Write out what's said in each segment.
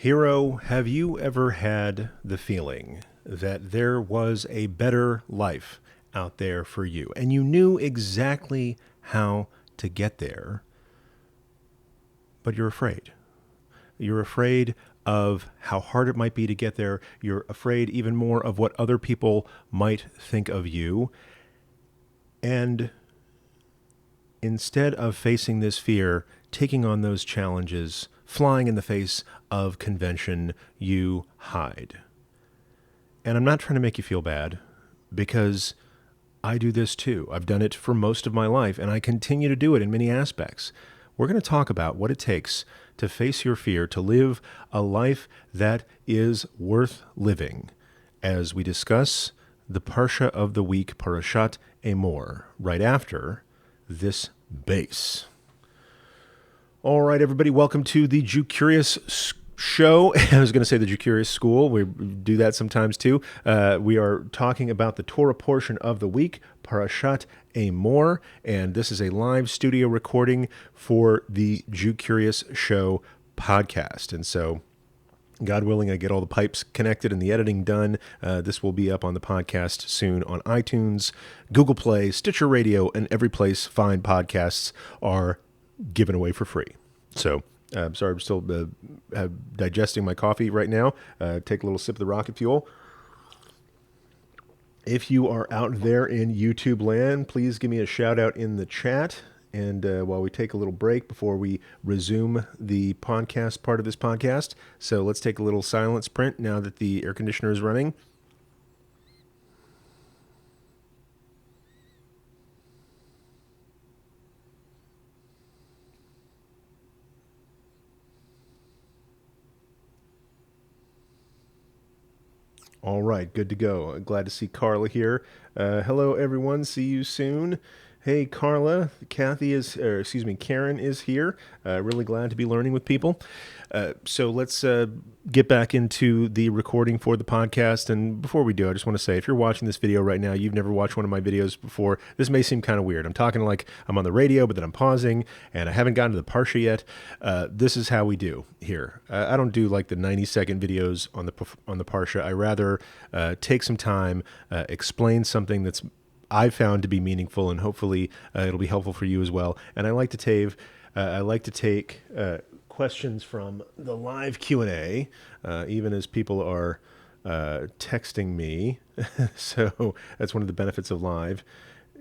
Hero, have you ever had the feeling that there was a better life out there for you and you knew exactly how to get there, but you're afraid? You're afraid of how hard it might be to get there. You're afraid even more of what other people might think of you. And instead of facing this fear, taking on those challenges, flying in the face of convention, you hide. And I'm not trying to make you feel bad, because I do this too. I've done it for most of my life, and I continue to do it in many aspects. We're going to talk about what it takes to face your fear, to live a life that is worth living, as we discuss the Parsha of the week, Parashat Emor, right after this bass. All right, everybody, welcome to the Jew Curious show. I was going to say the Jew Curious school. We do that sometimes too. We are talking about the Torah portion of the week, Parashat Emor, and this is a live studio recording for the Jew Curious show podcast. And so, God willing, I get all the pipes connected and the editing done. This will be up on the podcast soon on iTunes, Google Play, Stitcher Radio, and every place fine podcasts are given away for free. So, I'm sorry, I'm still digesting my coffee right now. Take a little sip of the rocket fuel. If you are out there in YouTube land, please give me a shout out in the chat. And while we take a little break before we resume the podcast part of this podcast. So let's take a little silent sprint now that the air conditioner is running. All right, good to go. Glad to see Carla here. Hello, everyone. See you soon. Hey, Carla. Karen is here. Really glad to be learning with people. So let's get back into the recording for the podcast. And before we do, I just want to say, if you're watching this video right now, you've never watched one of my videos before, this may seem kind of weird. I'm talking like I'm on the radio, but then I'm pausing, and I haven't gotten to the Parsha yet. This is how we do here. I don't do like the 90-second videos on the Parsha. I rather take some time, explain something that's I've found to be meaningful, and hopefully it'll be helpful for you as well. And I like to take questions from the live Q&A, even as people are texting me. So that's one of the benefits of live.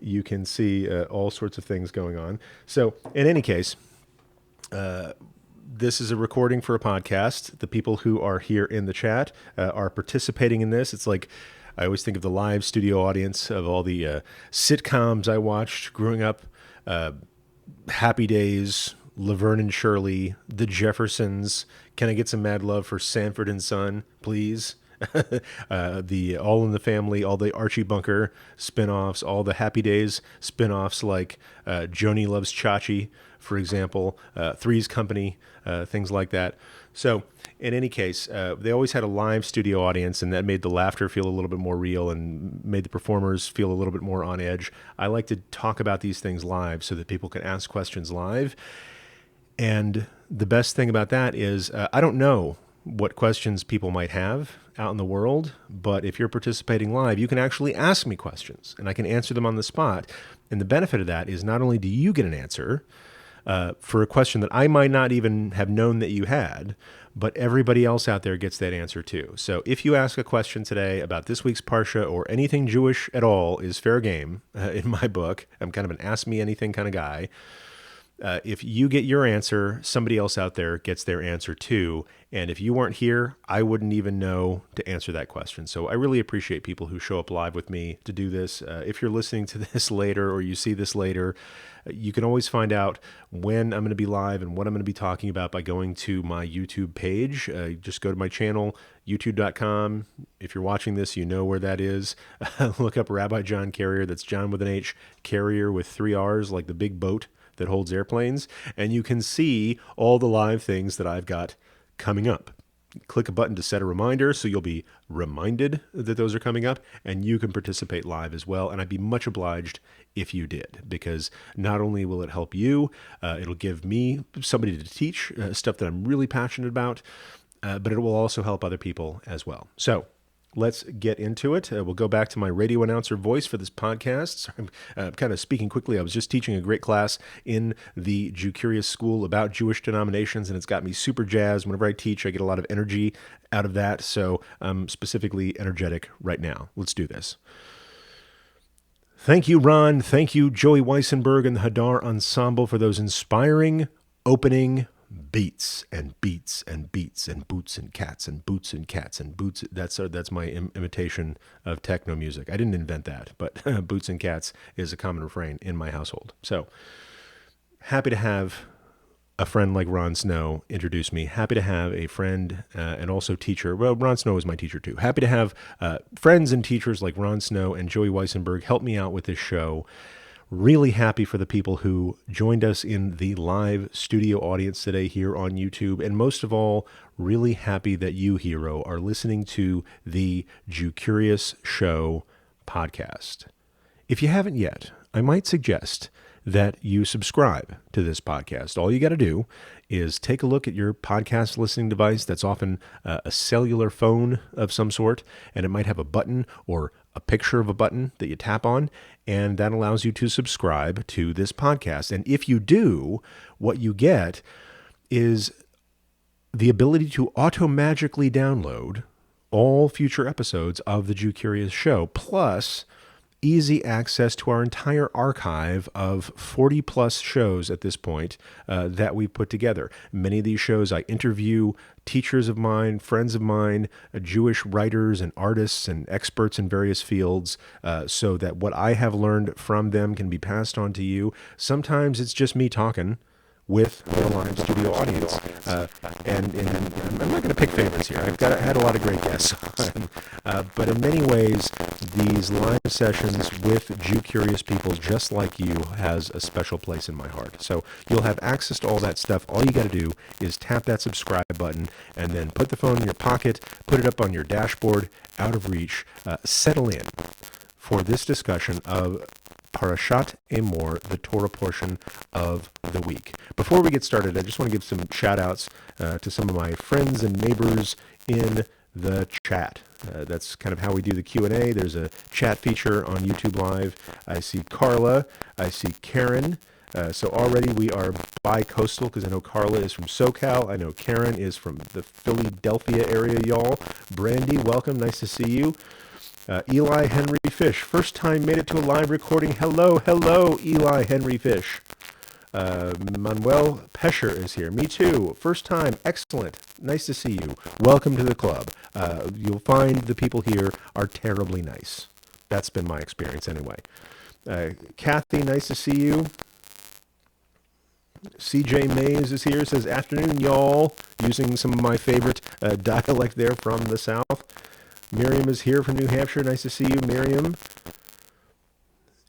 You can see all sorts of things going on. So in any case, this is a recording for a podcast. The people who are here in the chat are participating in this. It's like, I always think of the live studio audience of all the sitcoms I watched growing up. Happy Days, Laverne and Shirley, The Jeffersons. Can I get some mad love for Sanford and Son, please? The All in the Family, all the Archie Bunker spinoffs, all the Happy Days spinoffs like Joni Loves Chachi, for example, Three's Company, things like that. So in any case, they always had a live studio audience, and that made the laughter feel a little bit more real and made the performers feel a little bit more on edge. I like to talk about these things live so that people can ask questions live. And the best thing about that is I don't know what questions people might have out in the world, but if you're participating live, you can actually ask me questions, and I can answer them on the spot. And the benefit of that is not only do you get an answer for a question that I might not even have known that you had, but everybody else out there gets that answer too. So if you ask a question today about this week's Parsha or anything Jewish at all is fair game in my book. I'm kind of an ask me anything kind of guy. If you get your answer, somebody else out there gets their answer too. And if you weren't here, I wouldn't even know to answer that question. So I really appreciate people who show up live with me to do this. If you're listening to this later or you see this later, you can always find out when I'm going to be live and what I'm going to be talking about by going to my YouTube page. Just go to my channel, youtube.com. If you're watching this, you know where that is. Look up Rabbi John Carrier. That's John with an H, Carrier with 3 R's, like the big boat that holds airplanes, and you can see all the live things that I've got coming up. Click a button to set a reminder so you'll be reminded that those are coming up, and you can participate live as well. And I'd be much obliged if you did, because not only will it help you, it'll give me somebody to teach stuff that I'm really passionate about, but it will also help other people as well. So let's get into it. We'll go back to my radio announcer voice for this podcast. Sorry, I'm kind of speaking quickly. I was just teaching a great class in the Jew Curious School about Jewish denominations, and it's got me super jazzed. Whenever I teach, I get a lot of energy out of that, so I'm specifically energetic right now. Let's do this. Thank you, Ron. Thank you, Joey Weissenberg and the Hadar Ensemble for those inspiring opening beats and beats and beats and boots and cats and boots and cats and boots. That's my imitation of techno music. I didn't invent that, but boots and cats is a common refrain in my household. So happy to have a friend like Ron Snow introduce me. Happy to have a friend and also teacher. Well, Ron Snow is my teacher too. Happy to have friends and teachers like Ron Snow and Joey Weissenberg help me out with this show. Really happy for the people who joined us in the live studio audience today here on YouTube. And most of all, really happy that you, hero, are listening to the Jew Curious Show podcast. If you haven't yet, I might suggest that you subscribe to this podcast. All you got to do is take a look at your podcast listening device. That's often a cellular phone of some sort, and it might have a button or a picture of a button that you tap on, and that allows you to subscribe to this podcast. And if you do, what you get is the ability to automagically download all future episodes of the Jew Curious Show, plus easy access to our entire archive of 40 plus shows at this point that we put together. Many of these shows I interview teachers of mine, friends of mine, Jewish writers and artists and experts in various fields, so that what I have learned from them can be passed on to you. Sometimes it's just me talking with the live studio audience. And I'm not going to pick favorites here. I've had a lot of great guests on. But in many ways, these live sessions with Jew curious people just like you has a special place in my heart. So you'll have access to all that stuff. All you got to do is tap that subscribe button and then put the phone in your pocket, put it up on your dashboard, out of reach, settle in for this discussion of Parashat Emor, the Torah portion of the week. Before we get started, I just want to give some shout-outs to some of my friends and neighbors in the chat. That's kind of how we do the Q&A. There's a chat feature on YouTube Live. I see Carla. I see Karen. So already we are bi-coastal because I know Carla is from SoCal. I know Karen is from the Philadelphia area, y'all. Brandy, welcome. Nice to see you. Eli Henry Fish, first time made it to a live recording. Hello, Eli Henry Fish. Manuel Pescher is here. Me too. First time. Excellent. Nice to see you. Welcome to the club. You'll find the people here are terribly nice. That's been my experience anyway. Kathy, nice to see you. CJ Mays is here. Says, afternoon, y'all. Using some of my favorite dialect there from the South. Miriam is here from New Hampshire. Nice to see you, Miriam.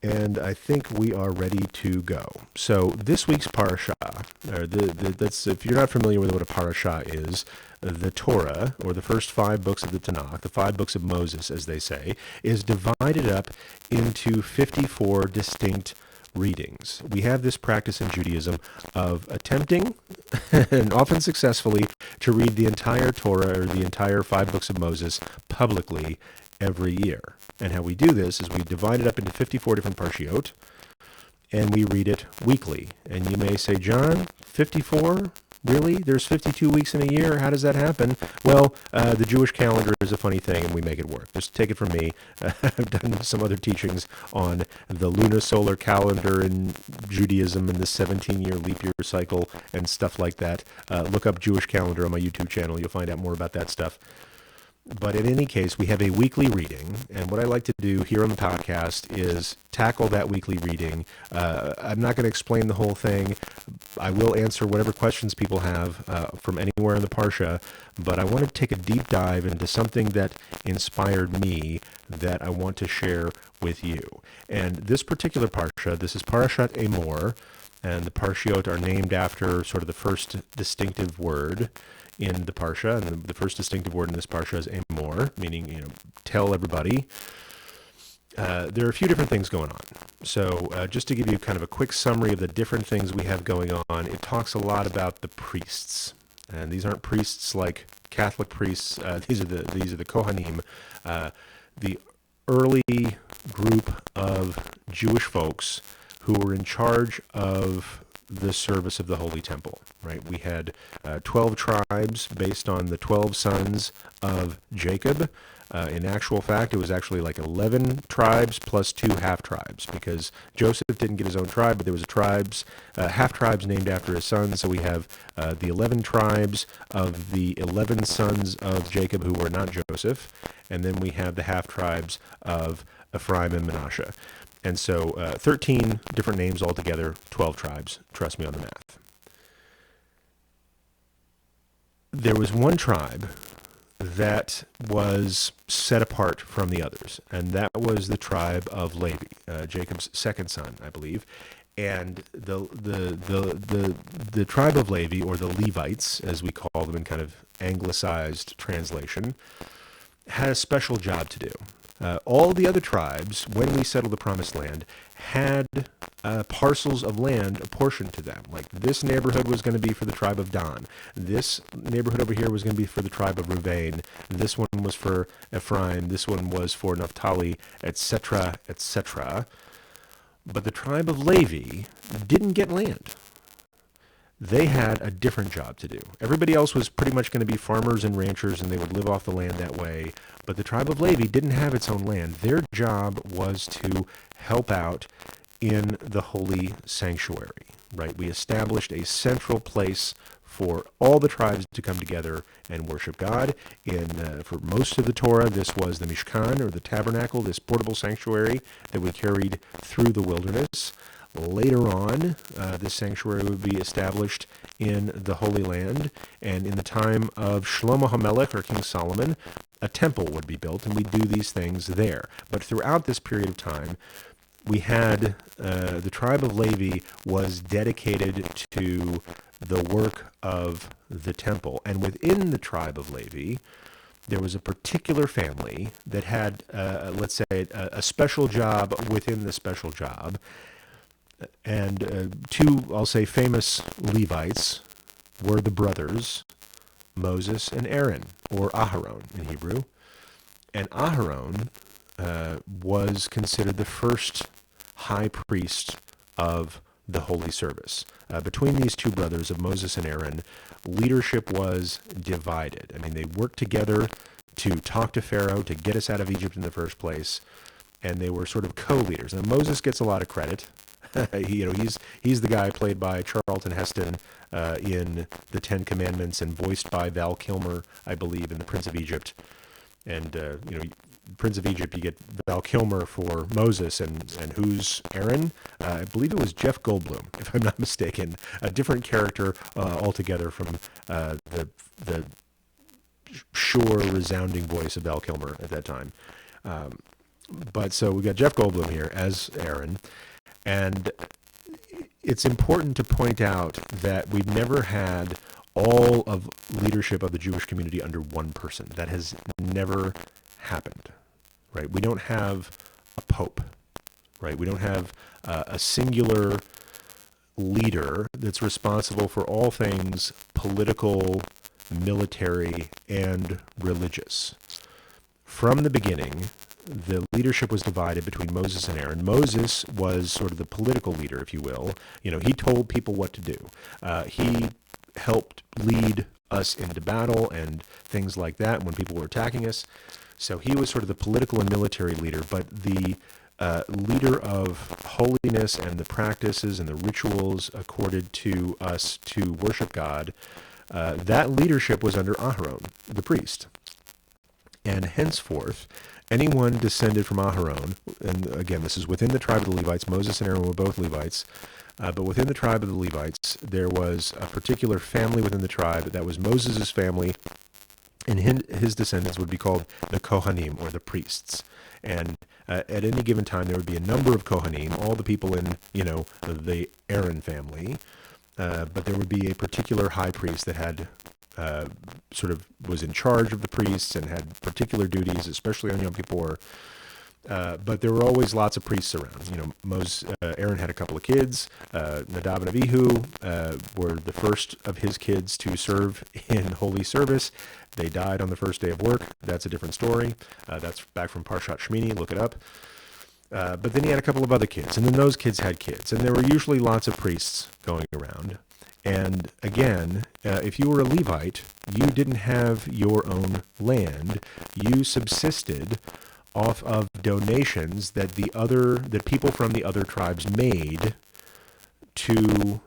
And I think we are ready to go. So this week's parasha, that's if you're not familiar with what a parasha is, the Torah, or the first 5 books of the Tanakh, the 5 books of Moses, as they say, is divided up into 54 distinct readings. We have this practice in Judaism of attempting, and often successfully, to read the entire Torah or the entire 5 books of Moses publicly every year. And how we do this is we divide it up into 54 different parshiot, and we read it weekly. And you may say, John, 54? Really? There's 52 weeks in a year? How does that happen? Well, the Jewish calendar is a funny thing, and we make it work. Just take it from me. I've done some other teachings on the lunisolar calendar in Judaism and the 17-year leap year cycle and stuff like that. Look up Jewish calendar on my YouTube channel. You'll find out more about that stuff. But in any case, we have a weekly reading, and what I like to do here on the podcast is tackle that weekly reading. I'm not going to explain the whole thing. I will answer whatever questions people have from anywhere in the Parsha, but I want to take a deep dive into something that inspired me that I want to share with you. And this particular Parsha, this is Parashat Emor, and the Parshiot are named after sort of the first distinctive word in the Parsha, and the first distinctive word in this Parsha is Emor, meaning, tell everybody. There are a few different things going on. So just to give you kind of a quick summary of the different things we have going on, it talks a lot about the priests. And these aren't priests like Catholic priests. These are the Kohanim, the early group of Jewish folks who were in charge of the service of the Holy Temple, right? We had 12 tribes based on the 12 sons of Jacob. In actual fact, it was actually like 11 tribes plus 2 half-tribes, because Joseph didn't get his own tribe, but there was half-tribes named after his sons. So we have the 11 tribes of the 11 sons of Jacob who were not Joseph, and then we have the half-tribes of Ephraim and Manasseh. And so 13 different names altogether, 12 tribes. Trust me on the math. There was one tribe that was set apart from the others, and that was the tribe of Levi, Jacob's second son, I believe. And the tribe of Levi, or the Levites, as we call them in kind of anglicized translation, had a special job to do. All the other tribes, when we settled the Promised Land, had parcels of land apportioned to them. Like, this neighborhood was going to be for the tribe of Dan. This neighborhood over here was going to be for the tribe of Reuben. This one was for Ephraim. This one was for Naphtali, etc., etc. But the tribe of Levi didn't get land. They had a different job to do. Everybody else was pretty much going to be farmers and ranchers, and they would live off the land that way. But the tribe of Levi didn't have its own land. Their job was to help out in the holy sanctuary, right? We established a central place for all the tribes to come together and worship God. For most of the Torah, this was the Mishkan, or the tabernacle, this portable sanctuary that we carried through the wilderness. Later on, this sanctuary would be established in the Holy Land, and in the time of Shlomo HaMelech, or King Solomon, a temple would be built, and we'd do these things there. But throughout this period of time, we had the tribe of Levi was dedicated to the work of the temple, and within the tribe of Levi, there was a particular family that had, let's say, a special job within the special job. And 2, I'll say, famous Levites were the brothers Moses and Aaron, or Aharon in Hebrew. And Aharon was considered the first high priest of the holy service. Between these 2 brothers of Moses and Aaron, leadership was divided. I mean, they worked together to talk to Pharaoh to get us out of Egypt in the first place, and they were sort of co-leaders. Now, Moses gets a lot of credit. He's the guy played by Charlton Heston in The Ten Commandments, and voiced by Val Kilmer, I believe, in The Prince of Egypt. And Prince of Egypt, you get Val Kilmer for Moses, and who's Aaron? I believe it was Jeff Goldblum, if I'm not mistaken. A different character altogether from the sure, resounding voice of Val Kilmer at that time. But so we got Jeff Goldblum here as Aaron. And it's important to point out that we've never had all of leadership of the Jewish community under one person. That has never happened, right? We don't have a pope, right? We don't have a singular leader that's responsible for all things political, military, and religious. From the beginning, the leadership was divided between Moses and Aaron. Moses was sort of the political leader, if you will. He told people what to do. He helped lead us into battle and things like that when people were attacking us. So he was sort of the political and military leader, but the leader of holiness and the practices and the rituals accorded to us to worship God, that leadership was under Aharon, the priest. And henceforth, anyone descended from Aharon, and again, this is within the tribe of the Levites. Moses and Aaron were both Levites. But within the tribe of the Levites, there was a particular family within the tribe that was Moses' family, and his descendants would be called the Kohanim, or the priests. And at any given time, there would be a number of Kohanim, all the people in, the Aaron family, but there would be a particular high priest that had sort of was in charge of the priests and had particular duties, especially on Yom Kippur. But there were always lots of priests around. Aaron had a couple of kids. Nadab and Abihu were the first of his kids to serve in holy service. They died on the first day of work. That's a different story. That's back from Parashat Shmini. Look it up. But then he had a couple of other kids, and then those kids had kids, and there were usually lots of priests going around. And again, if you were a Levite, you didn't have your own land. You subsisted off of donations that people from the other tribes made to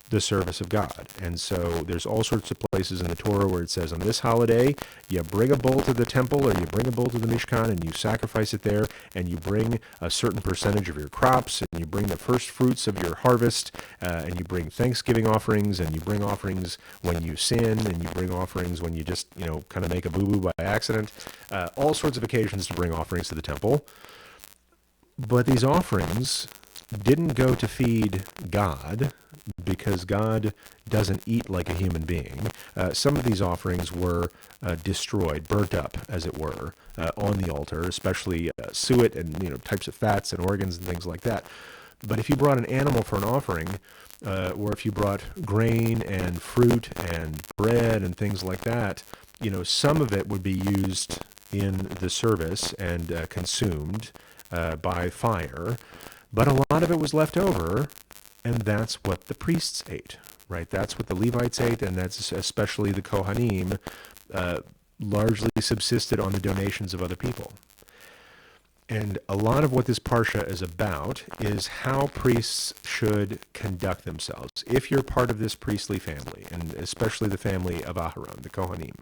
the service of God. And so there's all sorts of places in the Torah where it says on this holiday, you bring a bull to the temple or you bring a bull to the Mishkan and you sacrifice it there, and you bring a certain percentage of your crops, and you bring the first fruits of your harvest, and you bring Thanksgiving offerings, and you bring offerings when you sin, and you bring offerings when you just, kind of make a boo-boo by accident. All sorts of occasions to bring offerings to the temple. But these offerings didn't go to feed God, because God doesn't eat like a human being. Some of these offerings were destroyed, burnt up, as it were, on the altar, especially suet and types of fats and organs and things like that. But if you brought an animal for an offering, or if you brought grain and fruit and bread and things like that, some of it would be used in the service and consumed by fire. But a lot of it was left over, and that's what the priests ate, right? That's what the Levites ate, and that's especially the Kohanim largely subsisted on the donations of other people. And a lot of what this Parsha is about is how priests should conduct themselves. If you're part of this priestly family, and especially the family of Aharon, the Kohanim,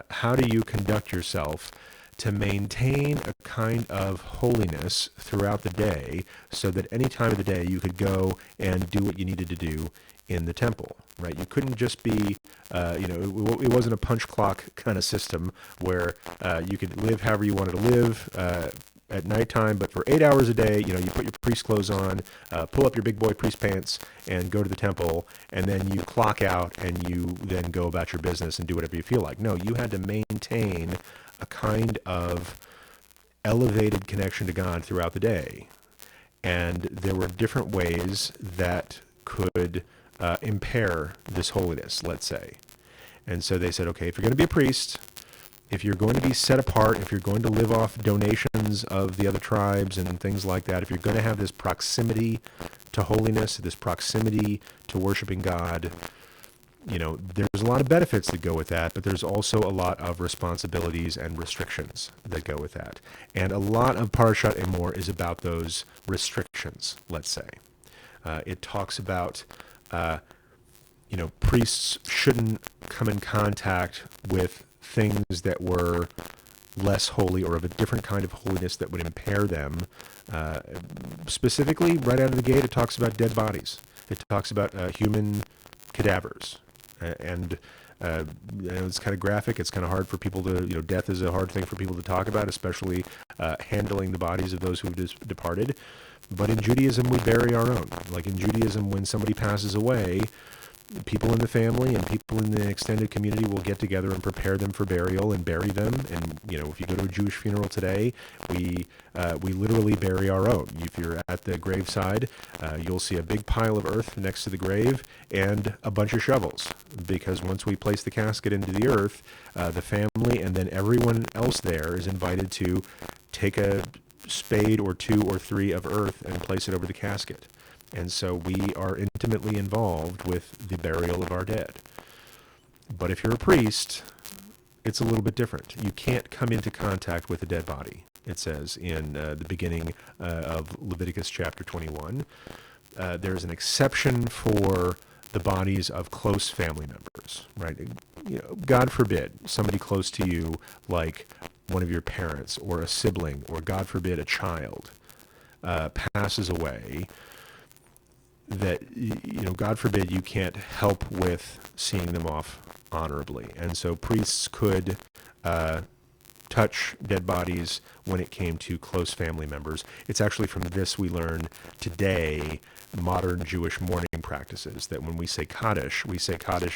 how do you conduct yourself to maintain a kind of holiness throughout the day, so that any time of the day you could go and do what you needed to do in the temple, right? You couldn't just be, it wasn't a punch clock kind of system where you could live however you wanted to live at nighttime, but for 8 hours a day, you put your priest clothes on, pull up your big boy priest pants, and go to the temple, and then you clock out, and you then go about your business and do whatever you feel like. No, you had to maintain a kind of elevated connection to God throughout the day. And there were different ways that could impair this holiness, let's say. And so they said, okay, if you're going to be a priest, if you're going to be set apart, if you're going to live off donations of the other tribes and things like that, if you're going to have this proximity to holiness, this proximity to worshiping God, there's a lot of benefits that go with that, but there's also a lot of responsibilities and restrictions that go with that. And a lot of Parashat Emor is about those restrictions, let's say. It talks about, priests shouldn't come in contact with things that were less holy or of a different kind of holiness that would impair them. Specifically, right out of the gate, it talks about dead bodies. It talks about human cadavers. And it's kind of graphic. It's kind of hard for people to, death is a hard thing for people to talk about, especially handling the bodies of those who have departed. But in Judaism, we bury our own. Like in Judaism, when somebody passes away, people in the family and people in the extended community will get together and prepare them for burial and bury them. And, if you go to a Jewish funeral today, we literally bury our own. If you're at the graveside, you'll see a big pile of earth next to the grave and a bunch of shovels. Because once we place the casket into the earth, the family and then everyone else there is invited to take a spade or two or three of earth and place it over the casket. And so we are intimately involved with the burial of our dead. But if you're a priest, it's a little bit different. You can't come into contact with a dead body, it says in the beginning of Leviticus chapter 21. There's an exception for the bodies of close family members, right? God forbid somebody close to you, like one of your parents or a sibling, or God forbid a child passes away, that, God forbid you can't help with seeing them off honorably. And so priests could touch dead bodies when it came to close family members. It's actually from this we learn today modern Jewish mourning practices, that when we say Kaddish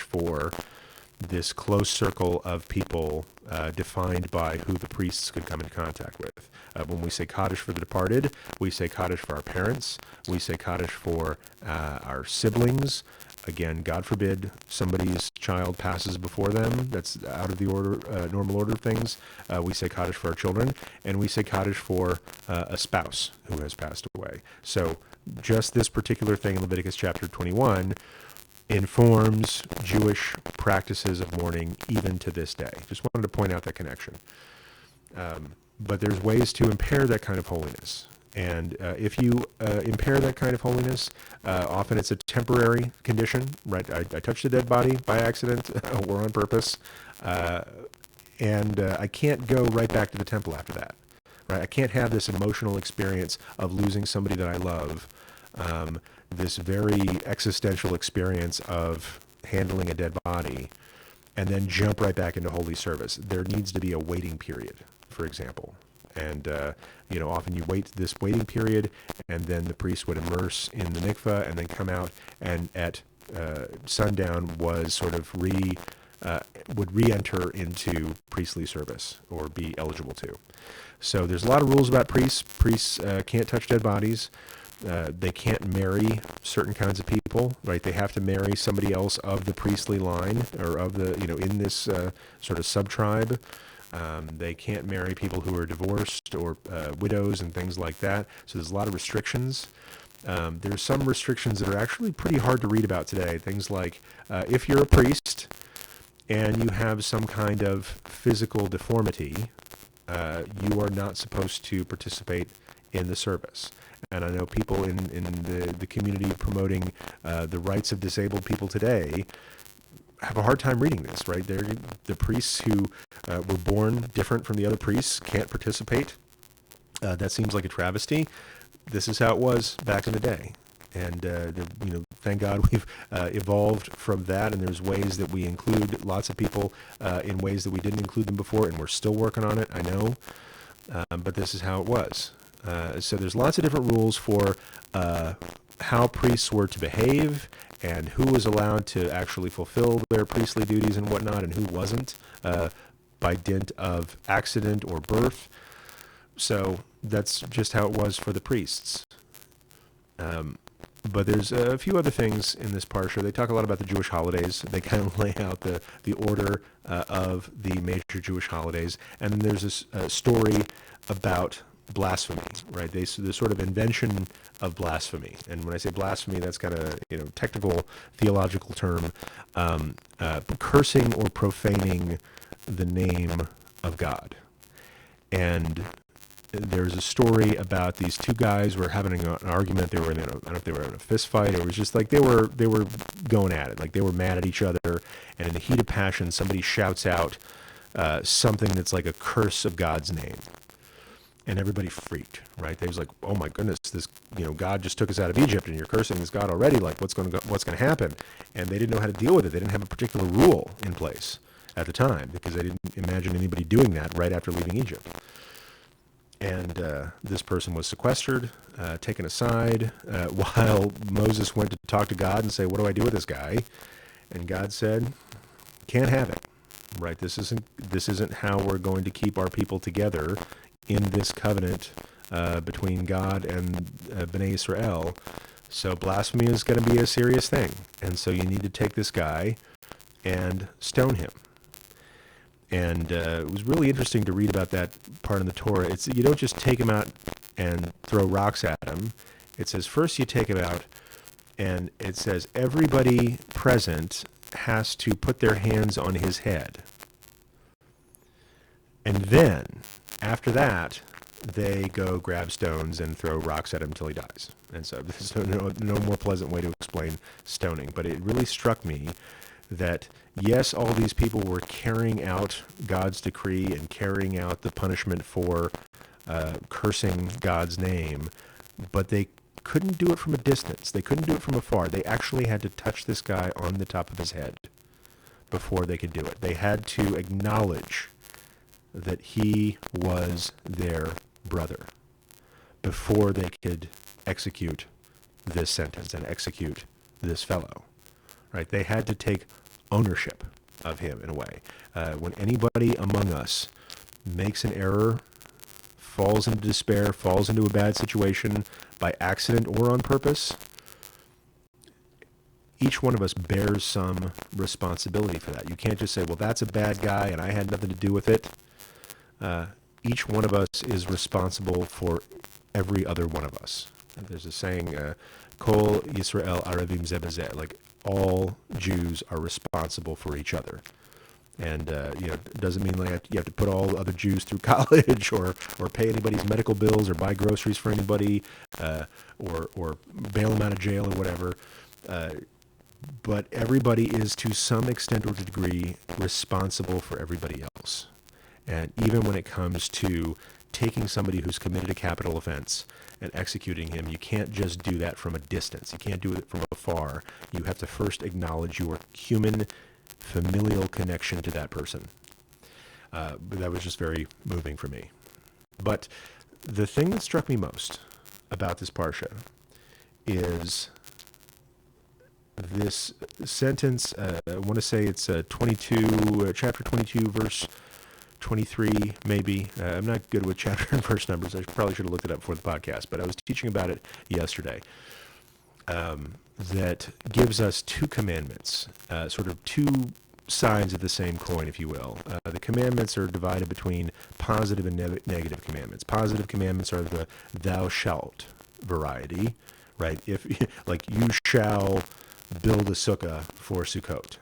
for this close circle of people defined by who the priests could come into contact with. When we say Kaddish for the departed, we say Kaddish for our parents. We say Kaddish for our siblings. Again, God forbid somebody's child passes before them. That's out of the normal order of things. We say Kaddish for our children, and we say Kaddish for a spouse who has passed away. So just this particular thing in Leviticus chapter 21 informs Jewish practices of mourning even to this day. Just wanted to point out that connection. But there's ways to impair that kind of holiness. And if you impair that kind of holiness, often it's a temporary condition, right? I touched a dead body by accident or on purpose, and I can't go right back to the temple after that, right? I can't have this emotional experience of losing somebody that I love, this very existential experience of handling a dead body, and then jump right back into holy service. There needs to be a waiting period, for example. And, often you wait this waiting period, and then the priest would immerse in the mikveh and then come out, and at sundown was sort of would re-enter into priestly service or be eligible to. So there's a lot of rules about priests. Priests can't touch dead bodies. They can't marry certain kinds of people, right? They have to marry somebody else of the priestly line or of the, in this sort of sub-tribe. They can't marry people who are divorced or widows and things like that. So there's a lot of restrictions. There's some restrictions that are actually pretty hard to read about today. Things like if you're a priest and you have some kind of physical deformity, you are not supposed to participate in the service. And I know people in the community promoting the rights of disabled people today have a hard time reading this, right? The priests who were born different from the other priests can't participate. That seems like a travesty. This is how it was back in the day. And, thank God we've evolved from that, and there's ways that we include lots of people in ways that we didn't include them before, and we're still working on it, I know. But this is how it was. So there's lots of different rules for how priests were to behave and who was allowed to actually fulfill their priestly duties and whatnot and who wasn't by dint of accident or birth. So that's just how it was for the priests. But there's a few other things in this parsha. They talk a lot about the Jewish holidays. They kind of lay out the order of the major Jewish holidays. And then there's this story about blasphemy, right? The sort of invention of blasphemy. And when I say blasphemy, that's kind of, technical theological term, cursing or profaning the name of God. And there's a story about these two guys were having an argument. They were I don't know if they were in a fist fight. It was just like they were going at it. Like they were mad at each other. And in the heat of passion, somebody shouts out something that's like a curse of God's name. And everybody freaked, right? They was like, "Oh my goodness, this, God just took us out of Egypt, and you're cursing this God already. Like, what's going to happen?" And they didn't know how to deal with it. They didn't have a particular rule in place at the time because they didn't imagine anybody doing that right after leaving Egypt. And this person was sequestered, taken aside, while Moses went to talk to God and say, "What do I do with this guy?" And God said, "Can't have it, right? This isn't how we're going to keep our people together in this covenant between God and Bnei Israel. So blasphemy is going to be a serious thing. And so you need to take this guy and stone him." And it was really interesting to read about that part in the Torah. You don't just take him out and throw rocks at him. It says first you take him out, and it says everybody present has to put their hands on his head. And then, after that, they go grab stones and throw rocks at him until he dies. And so there's no more pleasant way to explain stoning. But it really struck me that, yes, all these people were carrying out God's decree and carrying out the punishment for cursing God's name, but they couldn't do it from a distance. They couldn't do it from afar. They actually had to touch this guy on the top of his head before they could do it. They had to acknowledge that he was their brother before they could execute this sentence and execute this fellow, right? They had to take ownership of him in a way. When anybody among us makes an error, falls into despair, falls into a bad situation by accident or on purpose, each one of us bears some responsibility for that. You can't just say, well, that's a bad guy and I had nothing to do with it. Each one of us is responsible for every other one of us. And there's a saying, Kol Yisrael Arevim Ze B'Ze, like all Jews are responsible for each other. And it doesn't mean like you have to put all the other Jews through college or pay anybody's medical bills or buy groceries for anybody or bail them out of jail or whatever. But everybody is to some extent or degree responsible for everybody else. And even when it comes to taking somebody who's committed a capital offense and executing him, you can't just do that from a distance. You can't do it from afar. You have to first acknowledge your human familial connection to that person. That was just very moving for me. But the thing that struck me most about this parsha is this sentence. I want to say it's 22, chapter 22, verse 23, maybe. I'm not good with chapter and verse numbers. I probably should have looked it up before the podcast, but I was teaching about it yesterday. That gives us two commandments, sort of two sides of the same coin, if you will. The commandments are divided between positive and negative commandments. Positive commandments are the thou shalt variety, right? If like you shall build a sukkah for Sukkot.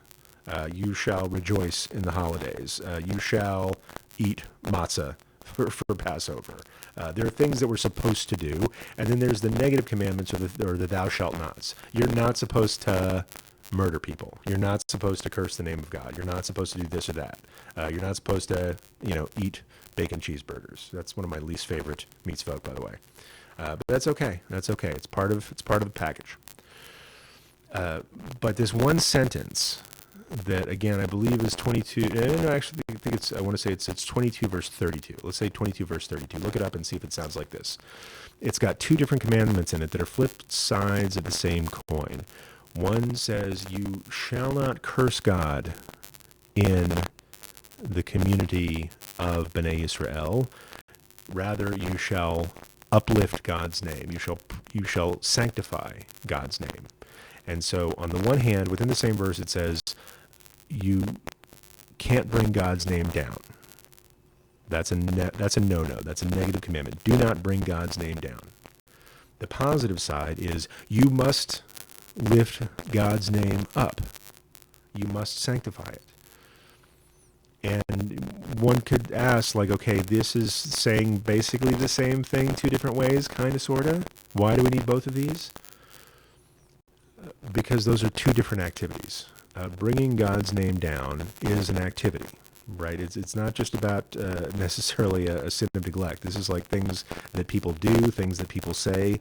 You shall rejoice in the holidays. You shall eat matzah for Passover. There are things that we're supposed to do, and then there's the negative commandments or the thou shalt nots. You're not supposed to murder people. You're not supposed to curse the name of God. You're not supposed to do this or that. You're not supposed to, eat bacon cheeseburgers. That's one of my least favorite mitzvot, by the way. But that's okay. That's okay. It's part of the package. But this one sentence that, again, I believe is 22. No, actually, I want to say it's 22 verse 32. Let's say 22 verse 32. Look it up and see if it sounds like this. It's got two different commandments in it that are flipped sides of the same coin. One says, you shall not curse God in the community of Bnei Yisrael. Rather, you shall uplift God's name. You shall sanctify God's name. And so, on the one hand, within the same verse, it says, you can't bring God's name down. That's a no-no. That's a negative commandment. Do not bring God's name down. The positive side is you must lift God's name up. You must sanctify it. And one could ask, like, okay, this is saying basically the same thing two different ways, kind of, sort of. Why do we need both of these? Because those are two different activities. Bringing God's name down is an activity, right? It's not just about necessarily a sin of neglect. This is like things that people do, things that people say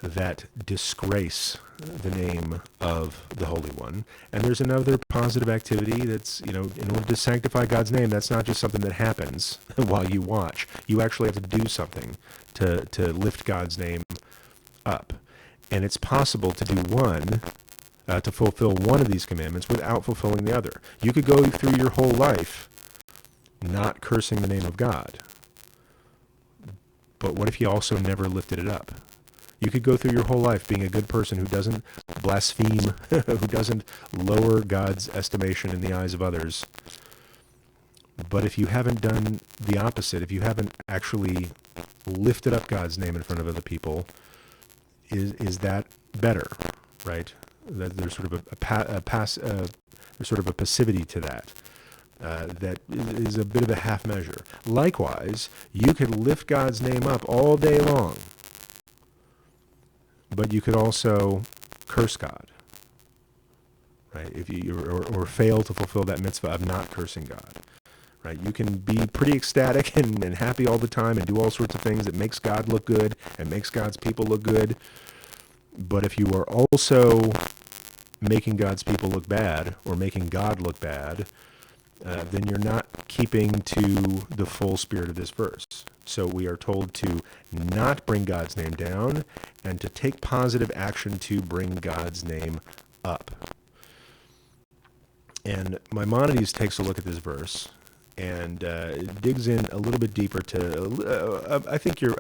that disgrace the name of the Holy One. And there's another positive activity that's, in order to sanctify God's name, that's not just something that happens while you watch. You actually have to do something to lift God's name up. And it's possible to do one, to fulfill one of these commandments without fulfilling the other. You could go through your whole life not cursing the name of God. But what if you also never lifted it up? You could go through your whole life being a good person who doesn't blaspheme, who doesn't lower God's estimation in the eyes of others. But if you haven't done the opposite, if you haven't actually lifted up God's name in front of other people, is that better, right? There's sort of there's sort of a passivity to that. That is a bit of a half measure. Likewise, you could lift God's name up all day long, but you could also curse God, right? If you or fail to fulfill that mitzvah of not cursing God, right? You can be pretty ecstatic and happy all the time and do all sorts of things that makes God look good and makes God's people look good. But if you are also making God's people look bad or making God look bad, then you're not keeping to the full spirit of this verse. So we are told to not bring God's name down and to take positive action to bring God's name up. And Maimonides takes a look at this verse and digs in a little bit deeper to. I think you're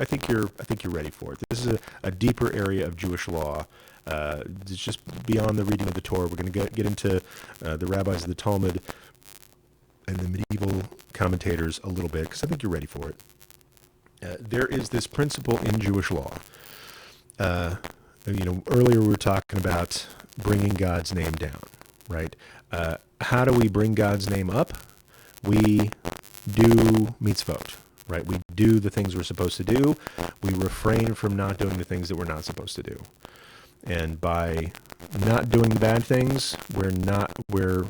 ready for it. This is a deeper area of Jewish law. It's just beyond the reading of the Torah. We're going to get into the rabbis of the Talmud and the medieval commentators a little bit, because I think you're ready for it. There is this principle in Jewish law. Earlier we were talking about bringing God's name down, right? How do we bring God's name up? We do mitzvot, right? We do the things we're supposed to do. We refrain from not doing the things that we're not supposed to do. And by not doing bad things, we're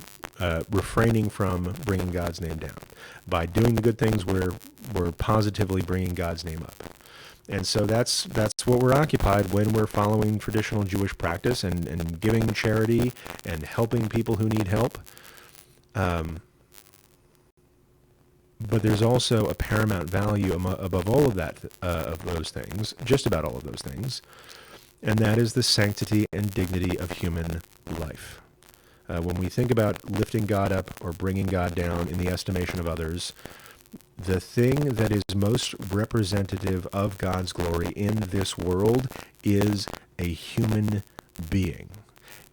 refraining from bringing God's name down. By doing the good things, we're positively bringing God's name up. And so that's what we're occupied when we're following traditional Jewish practice and giving charity and helping people who need help. But there's also a paramount value above all of that, of those things, just about all of those things, and that is the sanctity and dignity of human life. When we think about lifting God up or bringing God down in the estimation of others, the thing that is most representative of God's glory in this world is a human being.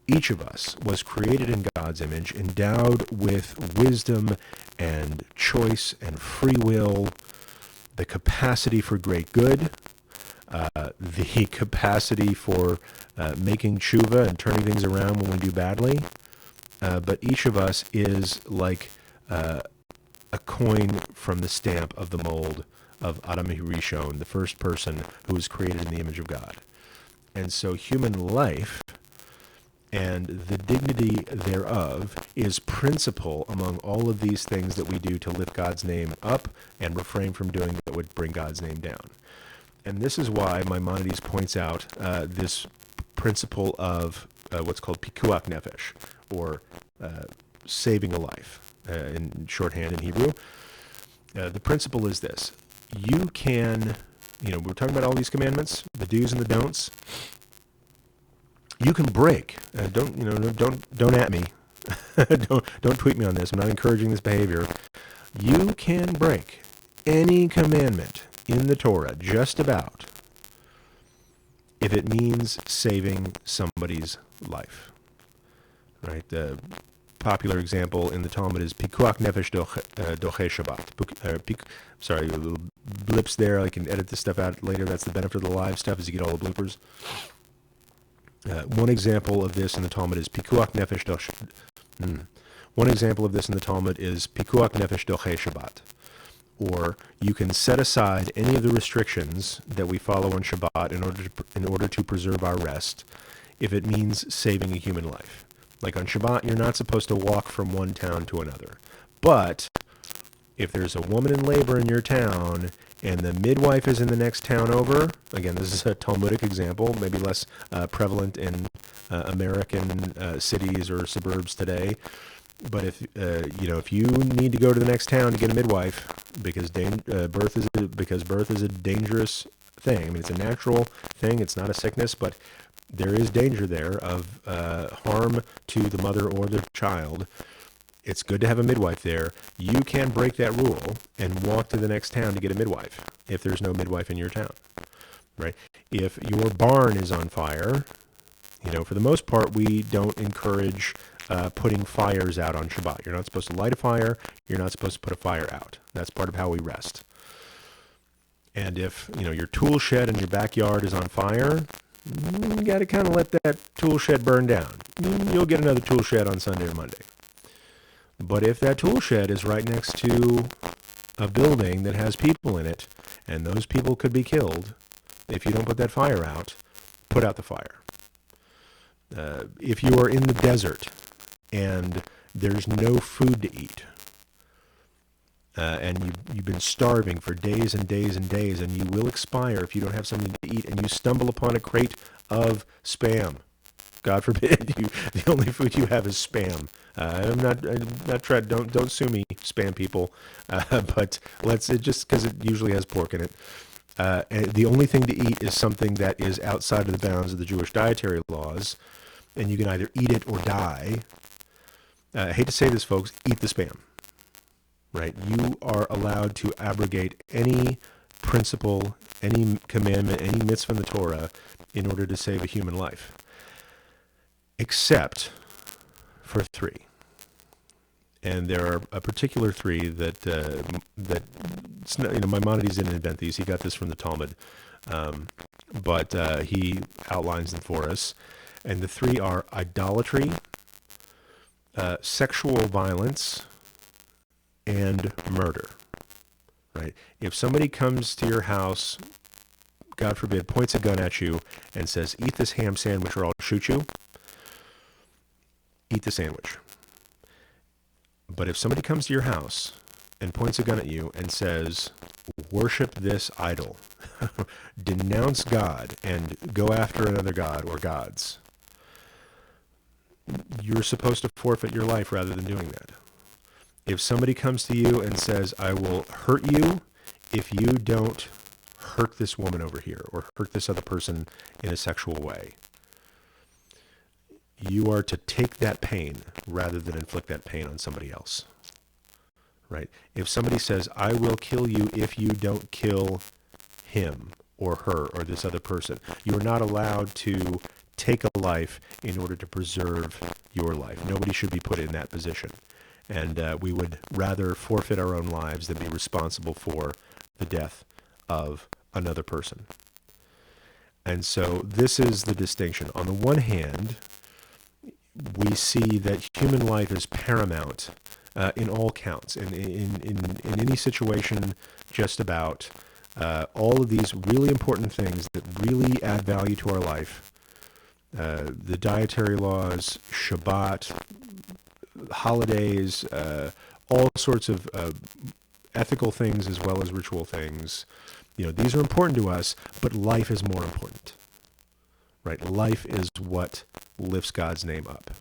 Each of us was created in God's image, endowed with wisdom and choice and free will, the capacity for great good, the capacity for making tshuva and turning things around when we do badly. But each of us is like a coin from the stamp of the mold of Adam Rishon, the first person who was created in the image of God. And so human life and the dignity thereof is principal among all of these things that we do to lift God's name up and refrain from doing that would bring God's name down. And this is why Maimonides points out this principle of what's called pikuach nefesh, or saving a life, in shorthand in Hebrew. The principle is this: you can, we're talking about all these commandments, the do's and the don'ts. You can break. Don't at me. don't tweet me on this. I'm not encouraging this behavior. You can break any commandment in the Torah, just about, if it means saving somebody's life. Right? The popular example in the Talmud is pikuach nefesh doche Shabbat. Sorry, little blips there. I can edit this stuff out later. That's the benefit of the live stuff, is you get all the bloopers. One example of this in the Talmud is pikuach nefesh doche. One example of this in the Talmud is pikuach nefesh doche Shabbat. Or you can set aside any of the restrictions that we follow on Shabbat in order to preserve our rest, if it means saving a human life. Like on Shabbat, you're not supposed to walk from one town to another. But if there's a woman in labor in your town and the midwife is in the next town over, again, this is a Talmudic example, maybe less prevalent in American cities or suburbs today. But if you need to go to the next town to get a midwife because birth is a dangerous thing. I mean, it's a natural thing. It's not a sickness, but there is danger there of harm to the mother or the child. It's good to have a midwife there. You can break that rule and walk to the next town to get a midwife if there's no midwife in your town, right? If your barn is on fire, for the most part, we don't encourage putting fires out on Shabbat. You're not supposed to light a fire. You're not supposed to put a fire out. That's part of how we rest. And if, your tool shed in your backyard is on fire, you got to kind of let that tool shed burn down. You'll get another tool shed on Sunday or Monday. But if that tool shed is right next to a building that has people in it, and those people could be killed if you don't put that fire out, put out the fire. If you are in the desert and there's no food to eat, and you've been starving for days and days and days, and you will expire if you don't have something to eat, and you stumble upon a crate of Spam. God forbid, the only food you have is Spam. I'm not trying. Don't sue me, Spam people. But just because it usually has pork in it. And the only thing to eat is something that is outside of the bounds of the Jewish dietary laws, and you can either eat it or die. I hate to say this, folks, eat the spam, right? You are allowed to abrogate any principle, any commandment, any mitzvah in the Torah in order to save a human life, except for three. And there are a particular three that Maimonides didn't invent these. He got this from the Talmud, but he outlines them for us. And the three are idolatry, sexual violence, and murder. Right? If somebody comes to your house, God forbid, points a gun at you and says, "Eat this ham sandwich or I'll shoot you," eat the sandwich. But if somebody comes to your house and points a gun at you and says, "Worship this idol," denounce God and go after another god or gods, you're supposed to forfeit your life rather than doing that. If somebody comes to you and says, "I will hurt you if you don't hurt this woman over here or hurt this other person in a sexual way," you are to take that pain rather than inflict that pain on somebody else, right? If somebody says, "I will kill you if you don't kill him or her or this other person," you are not allowed to take a life in order to preserve your life. Nobody should be put in that position. And we would rather forfeit our own lives than be responsible for the death of another person. And so this is the distinction. On the one hand, we see that human life is paramount in all counts. In any situation, just about all of these really important things that really add value to our life, the dietary laws, Shabbat, holidays, all sorts of ethical things as well as ritual things. These are important to us, but life is more important, right? Life is what lifts God's name up.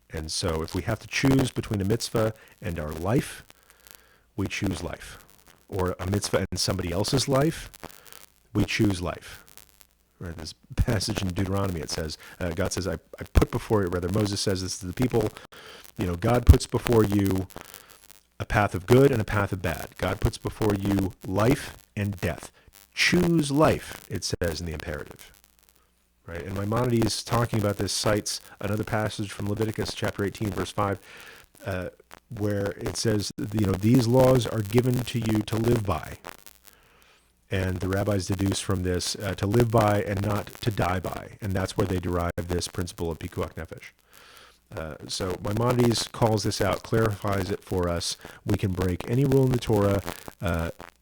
And so if we have to choose between a mitzvah and our life, we choose life. Or a mitzvah and somebody else's life, we choose life. Right? This passage in Deuteronomy, it says, God says, I put before you, rather Moses says this to the people, God puts before you a path of good and a path of bad. God puts before you life and death. Choose life, it says in the imperative. Right? And Maimonides, talking about this, cites another passage from Leviticus chapter 18, verse 5, where it says, these laws are given to you to live by. And the rabbis deduce from this to live by and not to die by. And that's where they derive this principle of pikuach nefesh. So Maimonides calls this out, clarifies it for us. We can break any rule in the Torah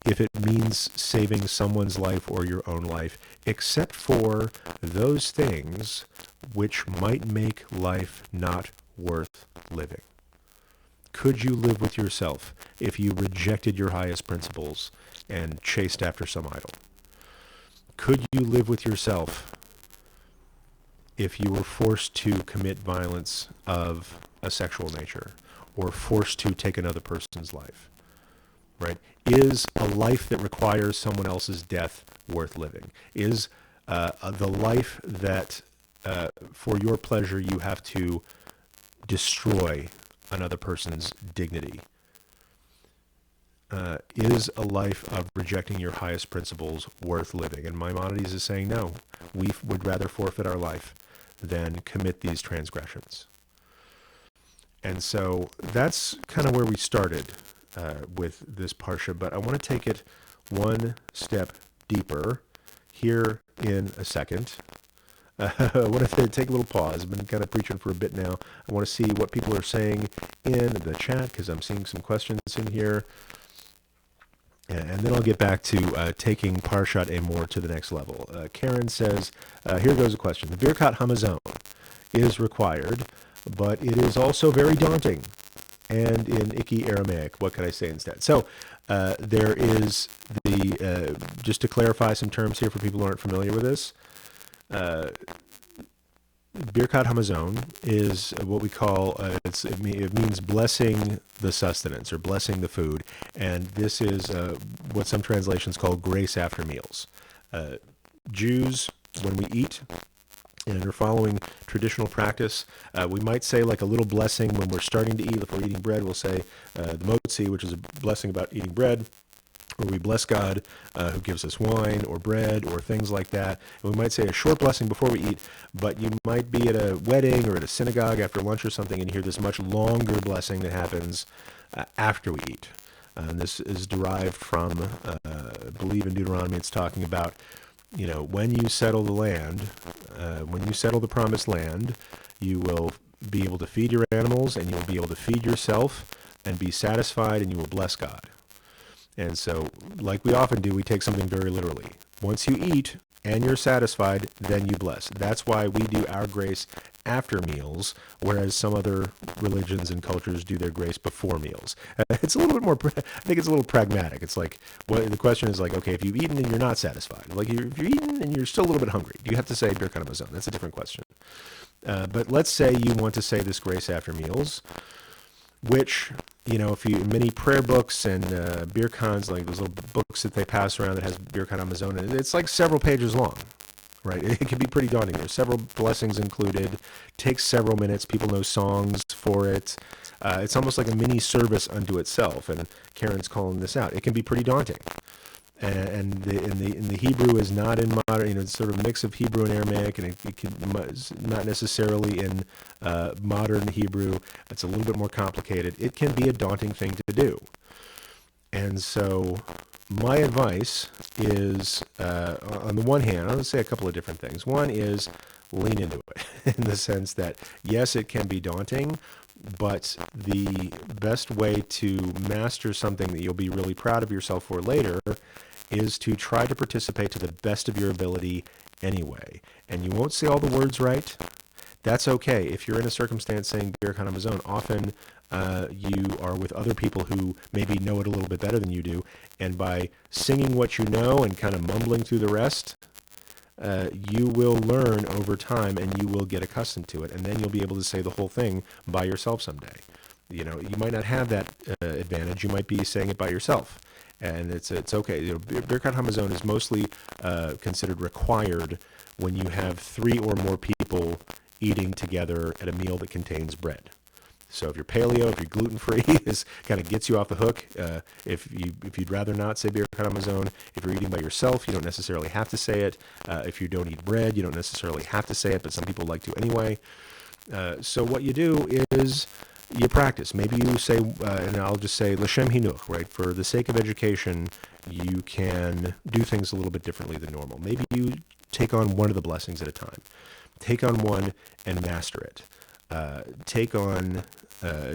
if it means saving someone's life or your own life, except for those things which might make life not worth living. Could you live with yourself if you rejected your highest principles and chased after some idol? Could you live with yourself if you were forced to commit violence of a sexual nature or forced to take another person's life? Right? Is a life that requires someone else's death worth living? Is the life that for your pleasure you have to destroy another person's dignity? Is a life of rejecting your highest principles worth living? And Maimonides is saying, no, we would rather forfeit our life than commit these transgressions. And so that's kind of where we started with this parsha, but I want to take it one step deeper here in a second. I want to take a little pause. I've been kind of preaching for a bit now. I want to see what people are saying in the chat because I'm seeing some questions in here. And then I'll get back to taking Parashat Emor to the next level. Karen says, here goes a question. The Birkat Hamazon is required, but it is also very daunting. And in Icky Aramaic, what can I say instead? So there is the, just to clarify some terms here for people who aren't familiar with this, Birkat Hamazon is what we call, it means blessing the sustenance or blessing the food. And this is what some translations call grace after meals. Jews, when we eat, and are following traditional practice, we might say like a little blessing when we're starting to eat. If we're eating bread, we'll say the motzi, which is a blessing about eating bread, or we bless God who gives us wine or bread or things like that. And we might say a short blessing before we eat, but you might be at a wedding or at a synagogue after lunch or something and hear this much longer blessing that happens after we eat. And this is derived from, I believe in Deuteronomy, it's talking about, when you settle the land, when you settle the promised land, you will be able to feed your animals and you will be able to feed yourself and be satisfied, and you will bless God. And so, like we often do, we take something very literally. Once you eat and you're satisfied, then you bless. That's why we do our grace after meals, whereas some other religions and cultures do their grace before meals. It's a little bit more, I think it's a little pragmatic. It's like, the question is like, okay, if you've eaten and you're not satisfied, like if you're eating and you're still a little bit hungry, do you have to say Birkat Hamazon? That's a different question. But let's say you want to say this grace after meals, which, if you, many prayer books and birkans, like those little books that they pass around that has Birkat Hamazon in it, it's like several pages long, right? It can be pretty daunting. There's several blessings included, takes several minutes. People know songs for it. It's almost like a mini service unto itself, and Karen's calling this out. It can be pretty daunting. And the Hebrew is not in modern, it's sort of a mix of Hebrew and Aramaic, and it's not necessarily in modern Hebrew. It's a little bit more complicated. It can be a daunting thing to do. And so my advice is, on the one hand, I'll say a couple of different things. One is lean into it in the sense that, yes, it can be daunting, but the best way to master something that you'll be really proud of yourself for later is to try to participate to the best of your ability anyway. And you won't say all the words right. That's okay. If you're in a circumstance saying Birkat Hamazon, often you are with other people who maybe know it a little bit better than you do. And by singing what you know and kind of mumbling through the rest, you will learn over time and you will get accustomed to it. And then you'll be able to say the whole thing by yourself someday. You might not have that advantage. You might be saying it by yourself. And it's okay. Birkat Hamazon is mostly considered required when you have 3 or more people eating together at a meal that contains bread. So if you're paleo, if you're gluten-free, this kind of gets you off the hook. If you'd rather not say Birkat Hamazon, if you're eating by yourself, you don't necessarily have to say it. If you don't eat bread, you don't necessarily have to say it, but some people like to anyway. So what you do is you practice. Maybe you say, and I'll just say L'Shem Hinuch, right? For the sake of education, you can do things a little bit differently than normal. Maybe you take on one of the blessings at a time. Take on one and master it. And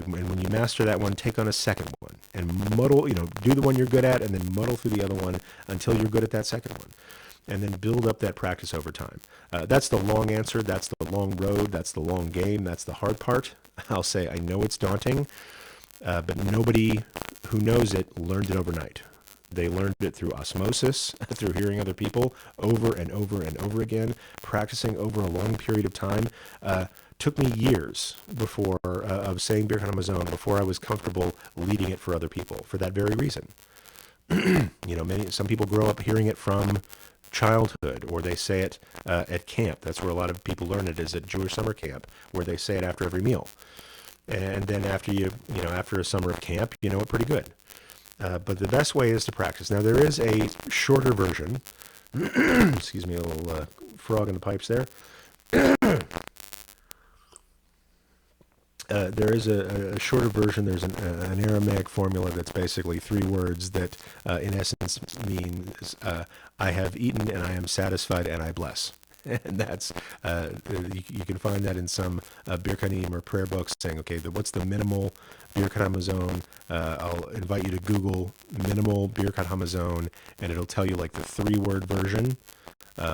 when you master that one, take on a second one and muddle, do the one you're good at and then muddle through the other one until you're good at that second one. And then build up that practice over time. That's the long answer. That's the long road. That's the long game. That's the hard part. I'll say, I know it's daunting, but nobody who knows it learned it overnight. They learned it through osmosis, through hearing other people over and over and over again, practicing over a long period of time. Took me years before of saying Birkat Hamazon before I was comfortable leading it for other people for that very reason. Some people grow up hearing it from childhood, or they say it at camp. That's where a lot of people learn it, is at Jewish summer camp, where they say it after every meal. And then after after a summer of camp, you know it pretty good. But the best way is to practice. Now there is a shorter version. Excuse me, a little frog in the pipes there. There is a shorter version. There's an Aramaic formula that's basically 3 words that, in essence, means I have eaten and I am satisfied and I bless. And that's you can find that in some Birkanim or prayer books saying, okay, what's the minimal Birkat Hamazon? I'll invite you to Google minimal Birkat Hamazon, and it'll tell you like the 3-word version.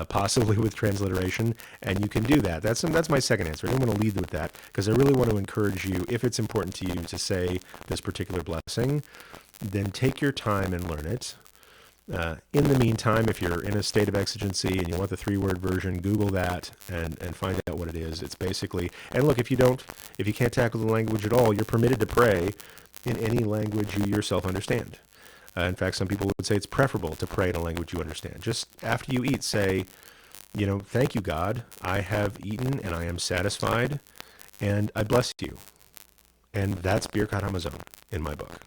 Possibly with transliteration, and you can do that. That's my second answer. I don't want to lead with that because I really want to encourage you, if it's important to you to say this particular blessing, then take your time and learn it. In the meantime, if you're in a state of exigency and you want the 3-word version, Google that and find out what it is. It's basically, and look, if you can't tackle the language at all, you're permitted to pray in any language you yourself understand. In fact, some people would say it's preferable to pray in a language you understand. Just after you eat, say, thank you, God. I have eaten and I am satisfied, and I bless you. And that's Birkat Hamazon in my book.